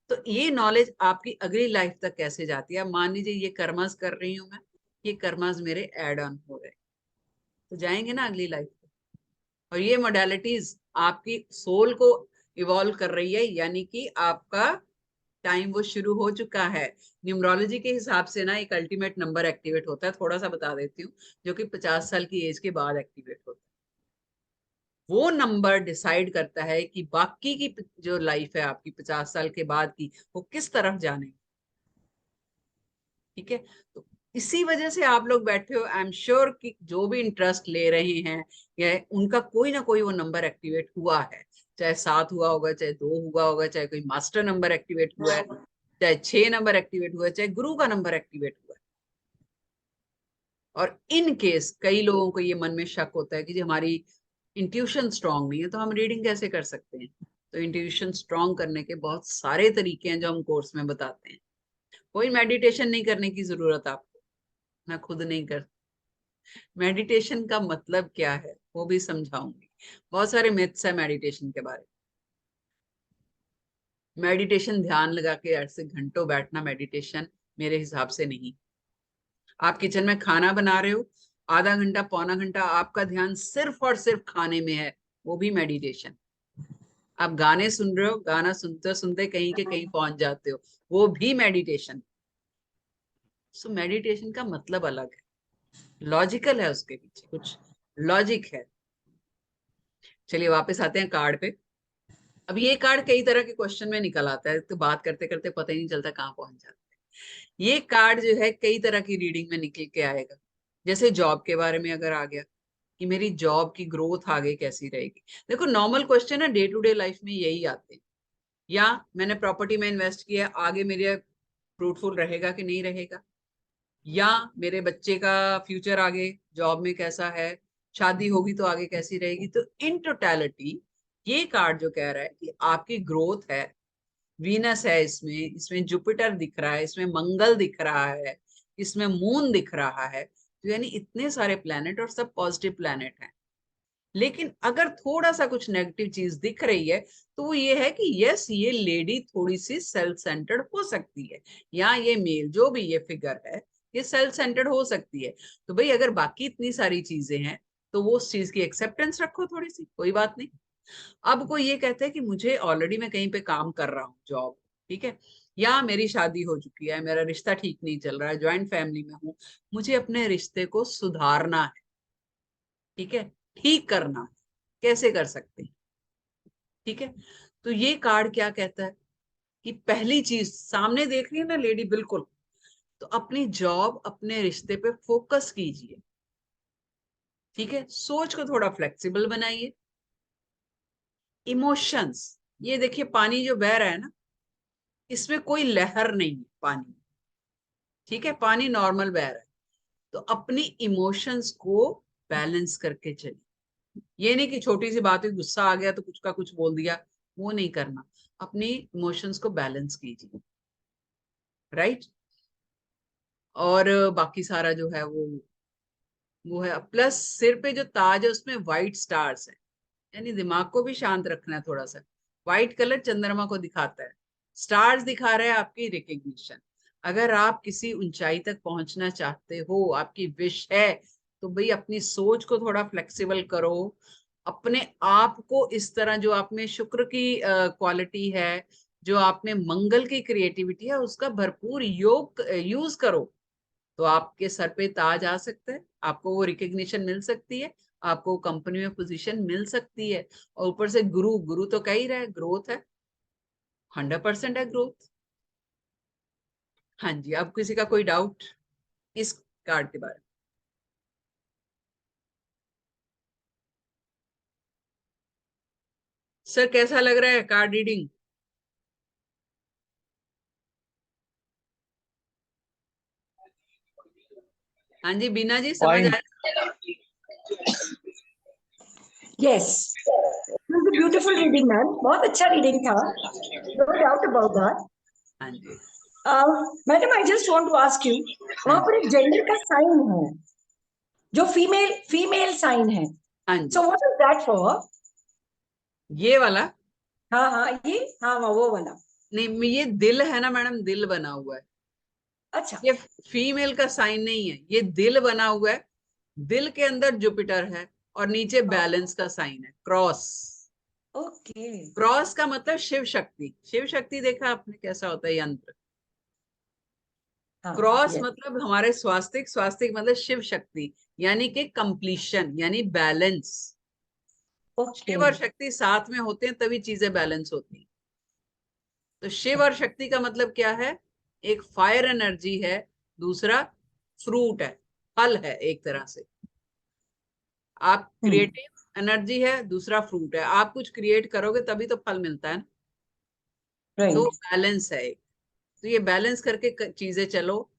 तो ये नॉलेज आपकी अगली लाइफ तक कैसे जाती है? मान लीजिए ये कर्मास कर रही हूँ मैं, ये कर्मास मेरे एड ऑन हो रहे, तो जाएंगे ना अगली लाइफ तक। और ये मोडालिटीज आपकी सोल को इवॉल्व कर रही है, यानी कि आपका टाइम वो शुरू हो चुका है। न्यूमरोलॉजी के हिसाब से ना एक अल्टीमेट नंबर एक्टिवेट होता है, थोड़ा सा बता देती हूँ, जो कि 50 साल की एज के बाद एक्टिवेट होता है। वो नंबर डिसाइड करता है कि बाकी की जो लाइफ है आपकी 50 साल के बाद की, वो किस तरफ जाने। ठीक है, तो इसी वजह से आप लोग बैठे हो। आई एम श्योर कि जो भी इंटरेस्ट ले रहे हैं या उनका कोई ना कोई वो नंबर एक्टिवेट हुआ है, चाहे 7 हुआ होगा, चाहे 2 हुआ होगा, चाहे कोई मास्टर नंबर एक्टिवेट हुआ है, चाहे 6 नंबर एक्टिवेट हुआ है, चाहे गुरु का नंबर एक्टिवेट हुआ है। और इन केस कई लोगों को ये मन में शक होता है कि जी हमारी इंट्यूशन स्ट्रांग नहीं है, तो हम रीडिंग कैसे कर सकते हैं? तो इंट्यूशन स्ट्रांग करने के बहुत सारे तरीके हैं जो हम कोर्स में बताते हैं। कोई मेडिटेशन नहीं करने की जरूरत आपको, मैं खुद नहीं कर। मेडिटेशन का मतलब क्या है वो भी समझाऊंगी। बहुत सारे मिथ्स है मेडिटेशन के बारे में। मेडिटेशन ध्यान लगा के ऐसे घंटों बैठना मेडिटेशन मेरे हिसाब से नहीं। आप किचन में खाना बना रहे हो, आधा घंटा पौना घंटा आपका ध्यान सिर्फ और सिर्फ खाने में है, वो भी मेडिटेशन। आप गाने सुन रहे हो, गाना सुनते सुनते कहीं के कहीं पहुंच जाते हो, वो भी मेडिटेशन। सो मेडिटेशन का मतलब अलग है, लॉजिकल है, उसके पीछे कुछ लॉजिक है। चलिए वापस आते हैं कार्ड पे। अब ये कार्ड कई तरह के क्वेश्चन में निकल आता है, तो बात करते करते पता ही नहीं चलता कहाँ पहुंच जाता है। ये कार्ड जो है कई तरह की रीडिंग में निकल के आएगा। जैसे जॉब के बारे में अगर आ गया कि मेरी जॉब की ग्रोथ आगे कैसी रहेगी। देखो नॉर्मल क्वेश्चन है, डे टू डे लाइफ में यही आते हैं। या मैंने प्रॉपर्टी में इन्वेस्ट किया, आगे मेरे फ्रूटफुल रहेगा कि नहीं रहेगा। या मेरे बच्चे का फ्यूचर आगे जॉब में कैसा है, शादी होगी तो आगे कैसी रहेगी। तो इन टोटलिटी ये कार्ड जो कह रहा है कि आपकी ग्रोथ है, वीनस है इसमें जुपिटर दिख रहा है, इसमें मंगल दिख रहा है, इसमें मून दिख रहा है। तो यानी इतने सारे प्लैनेट और सब पॉजिटिव प्लैनेट हैं। लेकिन अगर थोड़ा सा कुछ नेगेटिव चीज दिख रही है तो वो ये है कि यस ये लेडी थोड़ी सी सेल्फ सेंटर्ड हो सकती है, या ये मेल जो भी ये फिगर है ये सेल्फ सेंटर्ड हो सकती है। तो भाई अगर बाकी इतनी सारी चीजें हैं तो वो उस चीज की एक्सेप्टेंस रखो थोड़ी सी, कोई बात नहीं। अब कोई ये कहता है कि मुझे ऑलरेडी मैं कहीं पे काम कर रहा हूँ जॉब, ठीक है, या मेरी शादी हो चुकी है, मेरा रिश्ता ठीक नहीं चल रहा है, ज्वाइंट फैमिली में हूँ, मुझे अपने रिश्ते को सुधारना है, ठीक है, ठीक करना है, कैसे कर सकते हैं? ठीक है, तो ये कार्ड क्या कहता है कि पहली चीज सामने देख रही है ना लेडी, बिल्कुल, तो अपनी जॉब अपने रिश्ते पे फोकस कीजिए। ठीक है, सोच को थोड़ा फ्लेक्सिबल बनाइए। इमोशंस, ये देखिए पानी जो बह रहा है ना, इसमें कोई लहर नहीं है पानी, ठीक है, पानी नॉर्मल बह रहा है। तो अपनी इमोशंस को बैलेंस करके चलिए। ये नहीं कि छोटी सी बात हुई गुस्सा आ गया तो कुछ का कुछ बोल दिया, वो नहीं करना। अपनी इमोशंस को बैलेंस कीजिए, राइट। और बाकी सारा जो है वो है। प्लस सिर पे जो ताज है उसमें व्हाइट स्टार्स है, यानी दिमाग को भी शांत रखना है थोड़ा सा। व्हाइट कलर चंद्रमा को दिखाता है, स्टार्स दिखा रहे हैं आपकी रिकग्निशन। अगर आप किसी ऊंचाई तक पहुंचना चाहते हो, आपकी विश है, तो भाई अपनी सोच को थोड़ा फ्लेक्सिबल करो। अपने आप को इस तरह, जो आप में शुक्र की क्वालिटी है, जो आप में मंगल की क्रिएटिविटी है, उसका भरपूर योग यूज करो, तो आपके सर पे ताज आ सकता है, आपको वो रिकग्निशन मिल सकती है, आपको कंपनी में पोजीशन मिल सकती है। और ऊपर से गुरु गुरु तो कह ही रहा है ग्रोथ है, 100% है ग्रोथ। हाँ जी, अब किसी का कोई डाउट इस कार्ड के बारे में? सर कैसा लग रहा है कार्ड रीडिंग? हाँ जी बीना जी, समझ Fine. आया? Yes, it was a beautiful reading, ma'am. बहुत अच्छा रीडिंग था, no doubt about that. हाँ जी madam, I just want to ask you, वहाँ पर एक जेंडर का साइन है जो फीमेल साइन है, हाँ जी, so what is that for? ये वाला हाँ हाँ, ये हाँ वो वाला नहीं, ये दिल है ना मैडम, दिल बना हुआ है। अच्छा, ये फीमेल का साइन नहीं है, ये दिल बना हुआ है। दिल के अंदर जुपिटर है और नीचे बैलेंस का साइन है, क्रॉस। ओके। क्रॉस का मतलब शिव शक्ति। शिव शक्ति देखा आपने कैसा होता है यंत्र? हाँ, क्रॉस yes. मतलब हमारे स्वास्तिक, स्वास्तिक मतलब शिव शक्ति, यानी कि कंप्लीशन, यानी बैलेंस। ओके। शिव और शक्ति साथ में होते हैं तभी चीजें बैलेंस होती हैं। तो शिव और शक्ति का मतलब क्या है? एक फायर एनर्जी है, दूसरा फ्रूट है, फल है एक तरह से। आप क्रिएटिव एनर्जी है, दूसरा फ्रूट है। आप कुछ क्रिएट करोगे तभी तो फल मिलता है ना। तो राइट। बैलेंस है एक। तो ये बैलेंस करके चीजें चलो,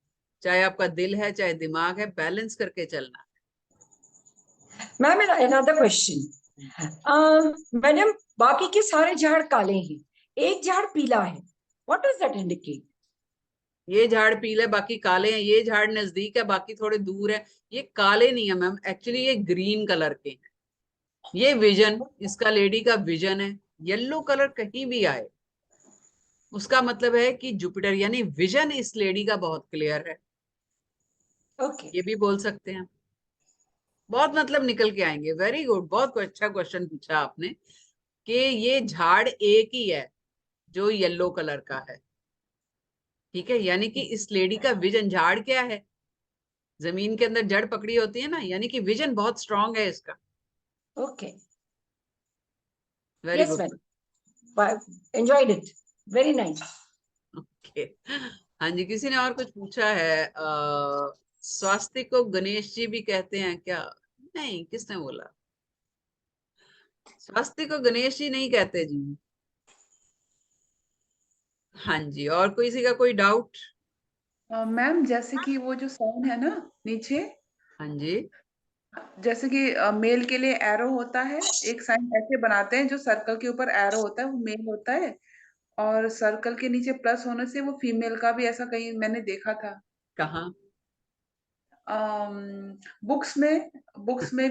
चाहे आपका दिल है चाहे दिमाग है, बैलेंस करके चलना। Ma'am another question. मैडम बाकी के सारे झाड़ काले हैं, एक झाड़ पीला है, व्हाट डज दैट इंडिकेट? ये झाड़ पीले बाकी काले हैं, ये झाड़ नजदीक है बाकी थोड़े दूर है। ये काले नहीं है मैम, एक्चुअली ये ग्रीन कलर के हैं। ये विजन, इसका लेडी का विजन है। येलो कलर कहीं भी आए उसका मतलब है कि जुपिटर, यानी विजन इस लेडी का बहुत क्लियर है। ओके। ये भी बोल सकते हैं। बहुत मतलब निकल के आएंगे। वेरी गुड, बहुत अच्छा क्वेश्चन पूछा आपने कि ये झाड़ एक ही है जो येलो कलर का है। ठीक है, यानी कि इस लेडी का विजन, झाड़ क्या है? जमीन के अंदर जड़ पकड़ी होती है ना, यानी कि विजन बहुत स्ट्रांग है इसका। Okay, very yes good. Ma'am, enjoyed it, very nice. Okay, हाँ जी, किसी ने और कुछ पूछा है? स्वास्तिक को गणेश जी भी कहते हैं क्या? नहीं, किसने बोला? स्वास्तिक को गणेश जी नहीं कहते जी। हाँ जी, और किसी का कोई डाउट? मैम जैसे कि वो जो साइन है ना नीचे, हाँ जी, जैसे कि मेल के लिए एरो होता है, एक साइन ऐसे बनाते हैं जो सर्कल के ऊपर एरो होता है वो मेल होता है, और सर्कल के नीचे प्लस होने से वो फीमेल का भी, ऐसा कहीं मैंने देखा था कहाँ? बुक्स में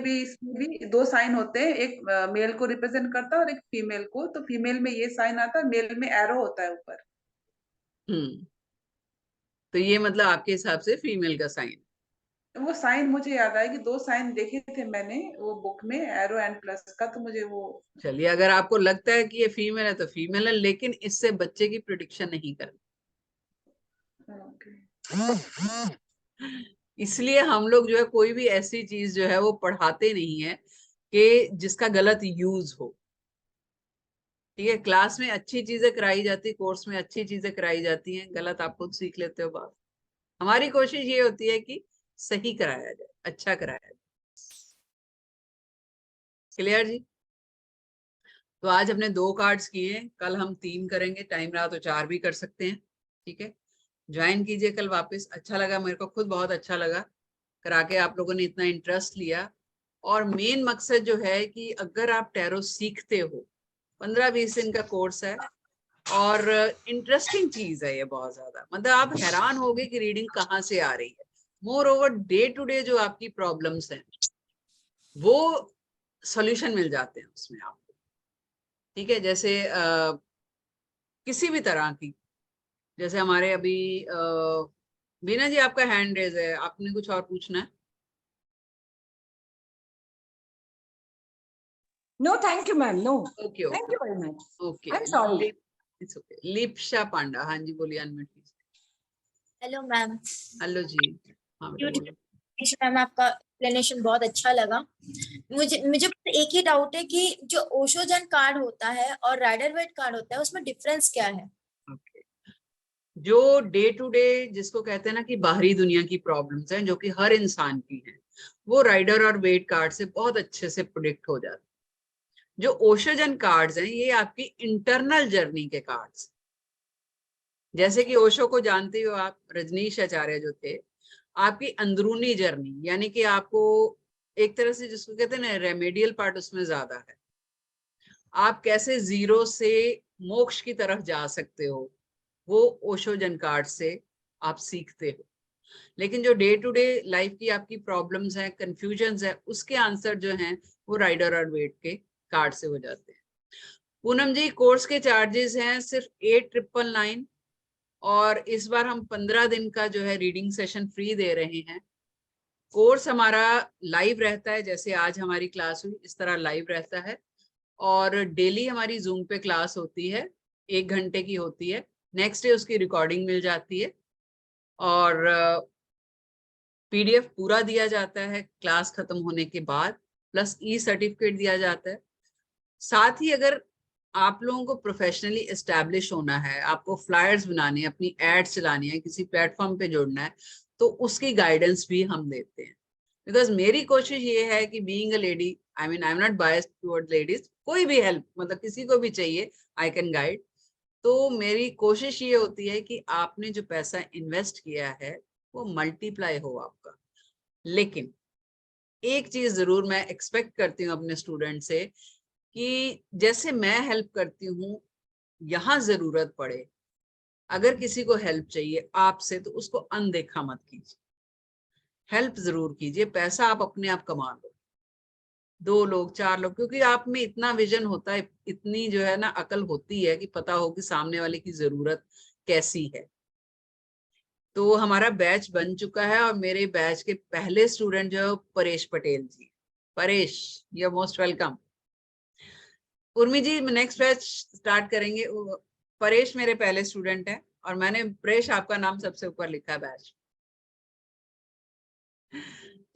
भी, इसमें भी दो साइन होते हैं, एक मेल को रिप्रेजेंट करता है और एक फीमेल को। तो फीमेल में ये साइन आता है, मेल में एरो होता है ऊपर। तो ये मतलब आपके हिसाब से फीमेल का साइन? वो साइन मुझे याद आया कि दो साइन देखे थे मैंने वो बुक में, एरो एंड प्लस का, तो मुझे वो। चलिए, अगर आपको लगता है कि ये फीमेल है तो फीमेल है, लेकिन इससे बच्चे की प्रिडिक्शन नहीं करनी। इसलिए हम लोग जो है कोई भी ऐसी चीज जो है वो पढ़ाते नहीं है कि जिसका गलत यूज हो। ठीक है, क्लास में अच्छी चीजें कराई जाती, कोर्स में अच्छी चीजें कराई जाती हैं, गलत आप खुद सीख लेते हो बात। हमारी कोशिश ये होती है कि सही कराया जाए, अच्छा कराया जाए। क्लियर जी? तो आज हमने 2 कार्ड्स किए, कल हम 3 करेंगे, टाइम रहा तो 4 भी कर सकते हैं। ठीक है, ज्वाइन कीजिए कल वापस। अच्छा लगा, मेरे को खुद बहुत अच्छा लगा करा के, आप लोगों ने इतना इंटरेस्ट लिया। और मेन मकसद जो है कि अगर आप टैरो सीखते हो, 15-20 दिन का कोर्स है और इंटरेस्टिंग चीज है ये बहुत ज्यादा। मतलब आप हैरान होगे कि रीडिंग कहाँ से आ रही है। Moreover day to day जो आपकी प्रॉब्लम्स हैं वो सॉल्यूशन मिल जाते हैं उसमें आपको। ठीक है, जैसे किसी भी तरह की, जैसे हमारे अभी बीना जी आपका हैंड रेज है, आपने कुछ और पूछना है? No, thank you, ma'am. No. Okay Thank okay you very much. Okay. I'm sorry. It's okay. Lipsha Panda, हाँ जी बोलिए, अनम्यूट कीजिए। Hello ma'am. हेलो जी, हाँ बेटा बोलो। मैम आपका एक्सप्लेनेशन बहुत अच्छा लगा। मुझे मुझे एक ही डाउट है कि जो ओशोजन कार्ड होता है और राइडर वेट कार्ड होता है उसमें डिफरेंस क्या है? ओके, जो डे टू डे जिसको कहते हैं ना कि बाहरी दुनिया की प्रॉब्लम्स हैं जो कि हर इंसान की हैं, वो राइडर और वेट कार्ड से बहुत अच्छे से प्रोडिक्ट हो जाते हैं। जो ओशोजन कार्ड्स हैं ये आपकी इंटरनल जर्नी के कार्ड्स, जैसे कि ओशो को जानते हो आप, रजनीश आचार्य जो थे, आपकी अंदरूनी जर्नी, यानी कि आपको एक तरह से जिसको कहते हैं ना रेमेडियल पार्ट उसमें ज्यादा है। आप कैसे जीरो से मोक्ष की तरफ जा सकते हो वो ओशोजन कार्ड से आप सीखते हो। लेकिन जो डे टू डे लाइफ की आपकी प्रॉब्लम्स हैं, कंफ्यूजन्स है, उसके आंसर जो हैं वो राइडर और वेट के कार्ड से हो जाते हैं। पूनम जी, कोर्स के चार्जेस हैं सिर्फ 8,999 और इस बार हम 15 दिन का जो है रीडिंग सेशन फ्री दे रहे हैं। कोर्स हमारा लाइव रहता है, जैसे आज हमारी क्लास हुई इस तरह लाइव रहता है, और डेली हमारी जूम पे क्लास होती है, 1 घंटे की होती है। नेक्स्ट डे उसकी रिकॉर्डिंग मिल जाती है और पीडीएफ पूरा दिया जाता है क्लास खत्म होने के बाद, प्लस ई सर्टिफिकेट दिया जाता है। साथ ही अगर आप लोगों को प्रोफेशनली एस्टैब्लिश होना है, आपको फ्लायर्स बनाने हैं, अपनी एड्स चलानी है, किसी प्लेटफॉर्म पे जोड़ना है, तो उसकी गाइडेंस भी हम देते हैं। बिकॉज मेरी कोशिश ये है कि being a lady, I mean I am not biased towards ladies, कोई भी हेल्प मतलब किसी को भी चाहिए आई कैन गाइड। तो मेरी कोशिश ये होती है कि आपने जो पैसा इन्वेस्ट किया है वो मल्टीप्लाई हो आपका। लेकिन एक चीज जरूर मैं एक्सपेक्ट करती हूँ अपने स्टूडेंट से कि जैसे मैं हेल्प करती हूँ, यहाँ जरूरत पड़े अगर किसी को हेल्प चाहिए आपसे तो उसको अनदेखा मत कीजिए, हेल्प जरूर कीजिए। पैसा आप अपने आप कमा लो, 2 लोग 4 लोग, क्योंकि आप में इतना विजन होता है, इतनी जो है ना अकल होती है कि पता हो कि सामने वाले की जरूरत कैसी है। तो हमारा बैच बन चुका है और मेरे बैच के पहले स्टूडेंट जो है Paresh Patel ji. Paresh, you are most welcome. Urmi ji, next batch start करेंगे। परेश मेरे पहले स्टूडेंट है और मैंने परेश आपका नाम सबसे ऊपर लिखा है बैच।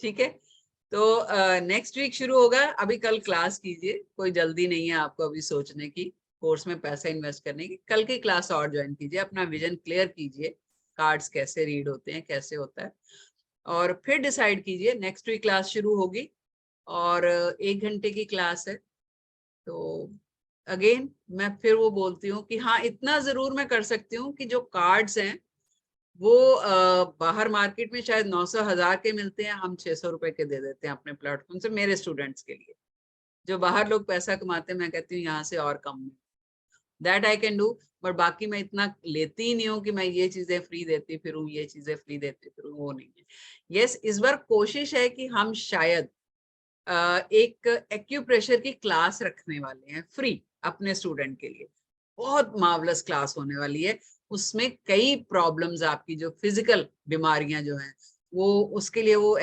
ठीक है, तो नेक्स्ट वीक शुरू होगा। अभी कल क्लास कीजिए, कोई जल्दी नहीं है आपको अभी सोचने की, कोर्स में पैसा इन्वेस्ट करने की। कल की क्लास और ज्वाइन कीजिए, अपना विजन क्लियर कीजिए, कार्ड्स कैसे रीड होते हैं, कैसे होता है, और फिर डिसाइड कीजिए। नेक्स्ट वीक क्लास शुरू होगी और 1 घंटे की क्लास है। तो अगेन मैं फिर वो बोलती हूँ कि हाँ, इतना जरूर मैं कर सकती हूँ कि जो कार्ड्स हैं वो बाहर मार्केट में शायद 900-1000 के मिलते हैं, हम 600 रुपए के दे देते हैं अपने प्लेटफॉर्म से मेरे स्टूडेंट्स के लिए। जो बाहर लोग पैसा कमाते हैं, मैं कहती हूँ यहाँ से और कम में, that I can do. But बाकी मैं इतना लेती ही नहीं हूँ कि मैं ये चीजें फ्री देती फिरूँ, ये चीजें फ्री देती फिरूँ, वो नहीं है। यस, इस बार कोशिश है कि हम शायद एक एक्यूप्रेशर की क्लास रखने वाले हैं फ्री अपने स्टूडेंट के लिए। बहुत मार्वलस क्लास होने वाली है, उसमें कई प्रॉब्लम्स आपकी जो फिजिकल बीमारियां जो हैं वो, उसके लिए वो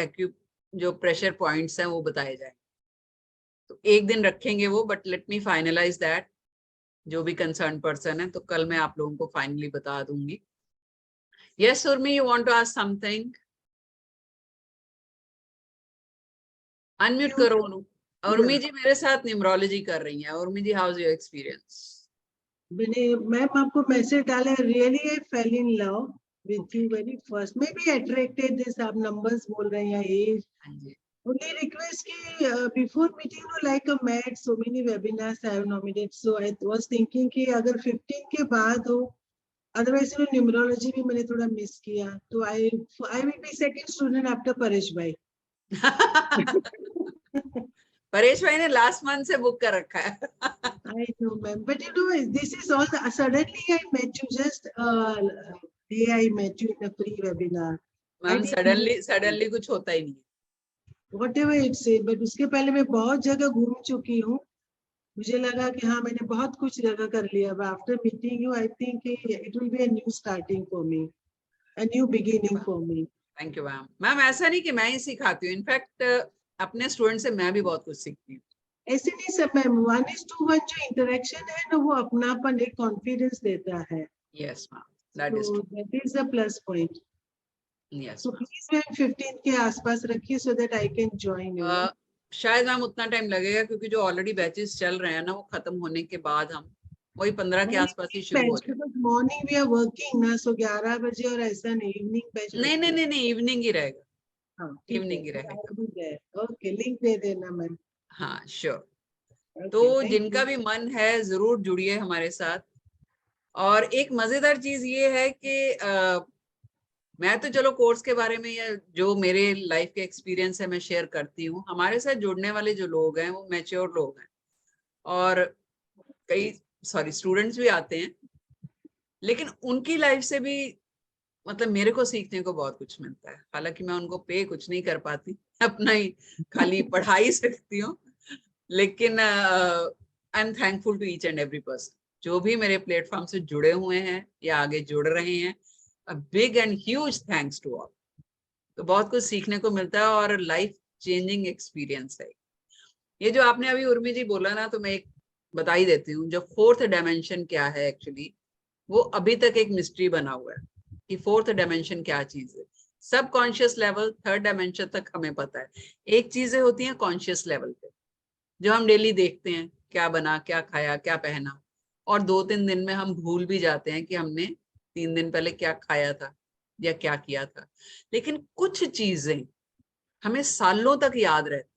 जो प्रेशर पॉइंट्स हैं वो बताए जाएंगे। तो 1 दिन रखेंगे वो, but let me finalize that. जो भी कंसर्न पर्सन है तो कल मैं आप लोगों को फाइनली बता दूंगी। Yes Urmi, you want to ask something? Unmute करो। उर्मी जी मेरे साथ न्यूमरोलॉजी कर रही हैं। Urmi ji, how is your experience? Ma'am आपको मैसेज डाला, really I fell in love with you very first, maybe attracted this, आप नंबर्स बोल रहे हैं, एज। Only request कि before meeting you like a met so many webinars I have nominated, so I was thinking कि अगर 15 के बाद हो, otherwise न्यूमरोलॉजी भी मैंने थोड़ा मिस किया, तो I will be second student after Paresh भाई। परेश भाई ने लास्ट मंथ से बुक कर रखा है। I know ma'am, but you know this is all suddenly I met you, just day I met you in a pre-webinar। Ma'am suddenly कुछ होता ही नहीं। Whatever it say, but उसके पहले मैं बहुत जगह घूम चुकी हूँ, मुझे लगा कि हाँ मैंने बहुत कुछ जगह कर लिया। But after meeting you, I think it will be a new starting for me, a new beginning for me। Thank you ma'am. Ma'am ऐसा नहीं कि मैं ही सिखाती हूँ, इनफैक्ट अपने स्टूडेंट से मैं भी बहुत कुछ सीखती हूँ। ऐसे नहीं सब मैम, 1:1 जो इंटरेक्शन है ना, वो अपनापन, एक कॉन्फिडेंस देता है। Yes ma'am, that is true, that is the plus point. Yes. So please ma'am 15 के आसपास रखिए सो that I can join you. शायद मैम उतना टाइम लगेगा क्योंकि जो ऑलरेडी बैचेस चल रहे हैं ना, वो खत्म होने के बाद हम वही 15 के आसपास ही शुरू हो जाए। मॉर्निंग वी आर वर्किंग ना, सो 11 बजे और ऐसा नहीं, इवनिंग बैच। नहीं, इवनिंग ही रहेगा। हाँ, इवनिंग ही रहेगा। ओके, लिंक दे देना मैम। हाँ श्योर। तो जिनका भी मन है जरूर जुड़िए हमारे साथ। और एक मजेदार चीज ये है कि मैं तो चलो कोर्स के बारे में या जो मेरे लाइफ के एक्सपीरियंस है मैं शेयर करती हूँ। हमारे साथ जुड़ने वाले जो लोग हैं वो मैच्योर लोग हैं और कई स्टूडेंट्स भी आते हैं, लेकिन उनकी लाइफ से भी मतलब मेरे को सीखने को बहुत कुछ मिलता है। हालांकि मैं उनको पे कुछ नहीं कर पाती, अपना ही खाली पढ़ाई सकती हूँ, लेकिन I am thankful to each and every person जो भी मेरे प्लेटफॉर्म से जुड़े हुए हैं या आगे जुड़ रहे हैं. A big and huge thanks to all. तो बहुत कुछ सीखने को मिलता है और लाइफ चेंजिंग एक्सपीरियंस है. ये जो आपने अभी उर्मी जी बोला ना, तो मैं एक बता ही देती हूँ. जो फोर्थ डायमेंशन क्या है एक्चुअली, वो अभी तक एक मिस्ट्री बना हुआ है कि फोर्थ डायमेंशन क्या चीज है. सब कॉन्शियस लेवल, थर्ड डायमेंशन तक हमें पता है. एक चीजें होती हैं कॉन्शियस लेवल पे जो हम डेली देखते हैं, क्या बना, क्या खाया, क्या पहना, और 2-3 दिन में हम भूल भी जाते हैं कि हमने 3 दिन पहले क्या खाया था या क्या किया था. लेकिन कुछ चीजें हमें सालों तक याद रहती.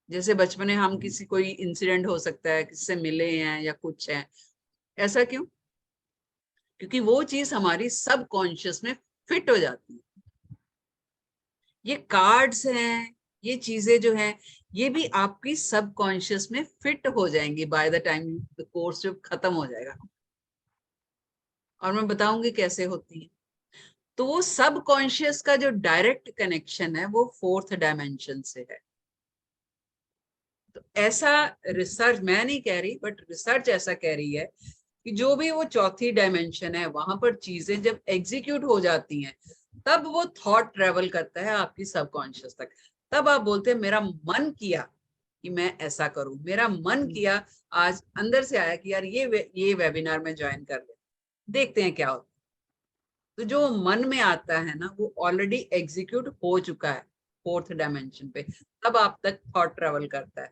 जैसे बचपन में हम किसी कोई इंसिडेंट हो सकता है, किससे मिले हैं या कुछ है. ऐसा क्यों? क्योंकि वो चीज हमारी सब कॉन्शियस में फिट हो जाती है. ये कार्ड्स हैं, ये चीजें जो हैं, ये भी आपकी सब कॉन्शियस में फिट हो जाएंगी by the time the course जब खत्म हो जाएगा. और मैं बताऊंगी कैसे होती है. तो वो सब कॉन्शियस का जो डायरेक्ट कनेक्शन है वो फोर्थ डायमेंशन से है. तो ऐसा रिसर्च, मैं नहीं कह रही, बट रिसर्च ऐसा कह रही है कि जो भी वो चौथी डायमेंशन है वहां पर चीजें जब एग्जीक्यूट हो जाती हैं तब वो थॉट ट्रेवल करता है आपकी सबकॉन्शियस तक. तब आप बोलते हैं मेरा मन किया कि मैं ऐसा करूं, मेरा मन किया, आज अंदर से आया कि यार ये वेबिनार में ज्वाइन कर ले, देखते हैं क्या होता है. तो जो मन में आता है ना वो ऑलरेडी एग्जीक्यूट हो चुका है फोर्थ डायमेंशन पे. तब आप तक थॉट ट्रेवल करता है.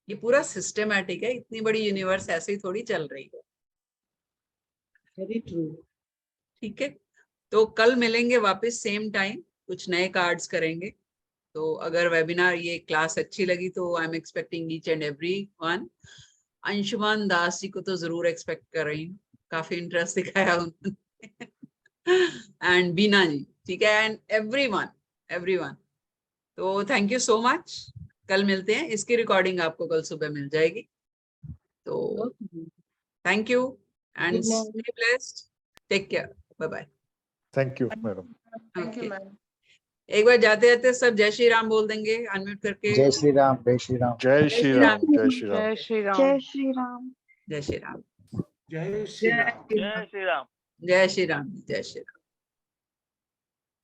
ये पूरा सिस्टमैटिक है. इतनी बड़ी यूनिवर्स ऐसे ही थोड़ी चल रही है. Very true. ठीक है, तो कल मिलेंगे वापस सेम टाइम, कुछ नए कार्ड्स करेंगे. तो अगर वेबिनार, ये क्लास अच्छी लगी तो I am expecting each and every one. Anshuman Das ji को तो जरूर एक्सपेक्ट कर रही हूँ, काफी इंटरेस्ट दिखाया उन्होंने. एंड बीना जी, ठीक है, एंड एवरीवन. तो थैंक यू सो मच. कल मिलते हैं. इसकी रिकॉर्डिंग आपको कल सुबह मिल जाएगी. तो thank you and stay blessed. Take care. Bye bye. Thank you madam. Thank you ma'am. एक बार जाते जाते सब जय श्री राम बोल देंगे अनम्यूट करके. जय श्री राम. जय श्री राम. जय श्री राम. जय श्री राम. जय श्री राम. जय श्री राम. जय श्री राम. जय श्री राम. जय श्री राम. जय श्री राम. जय श्री राम.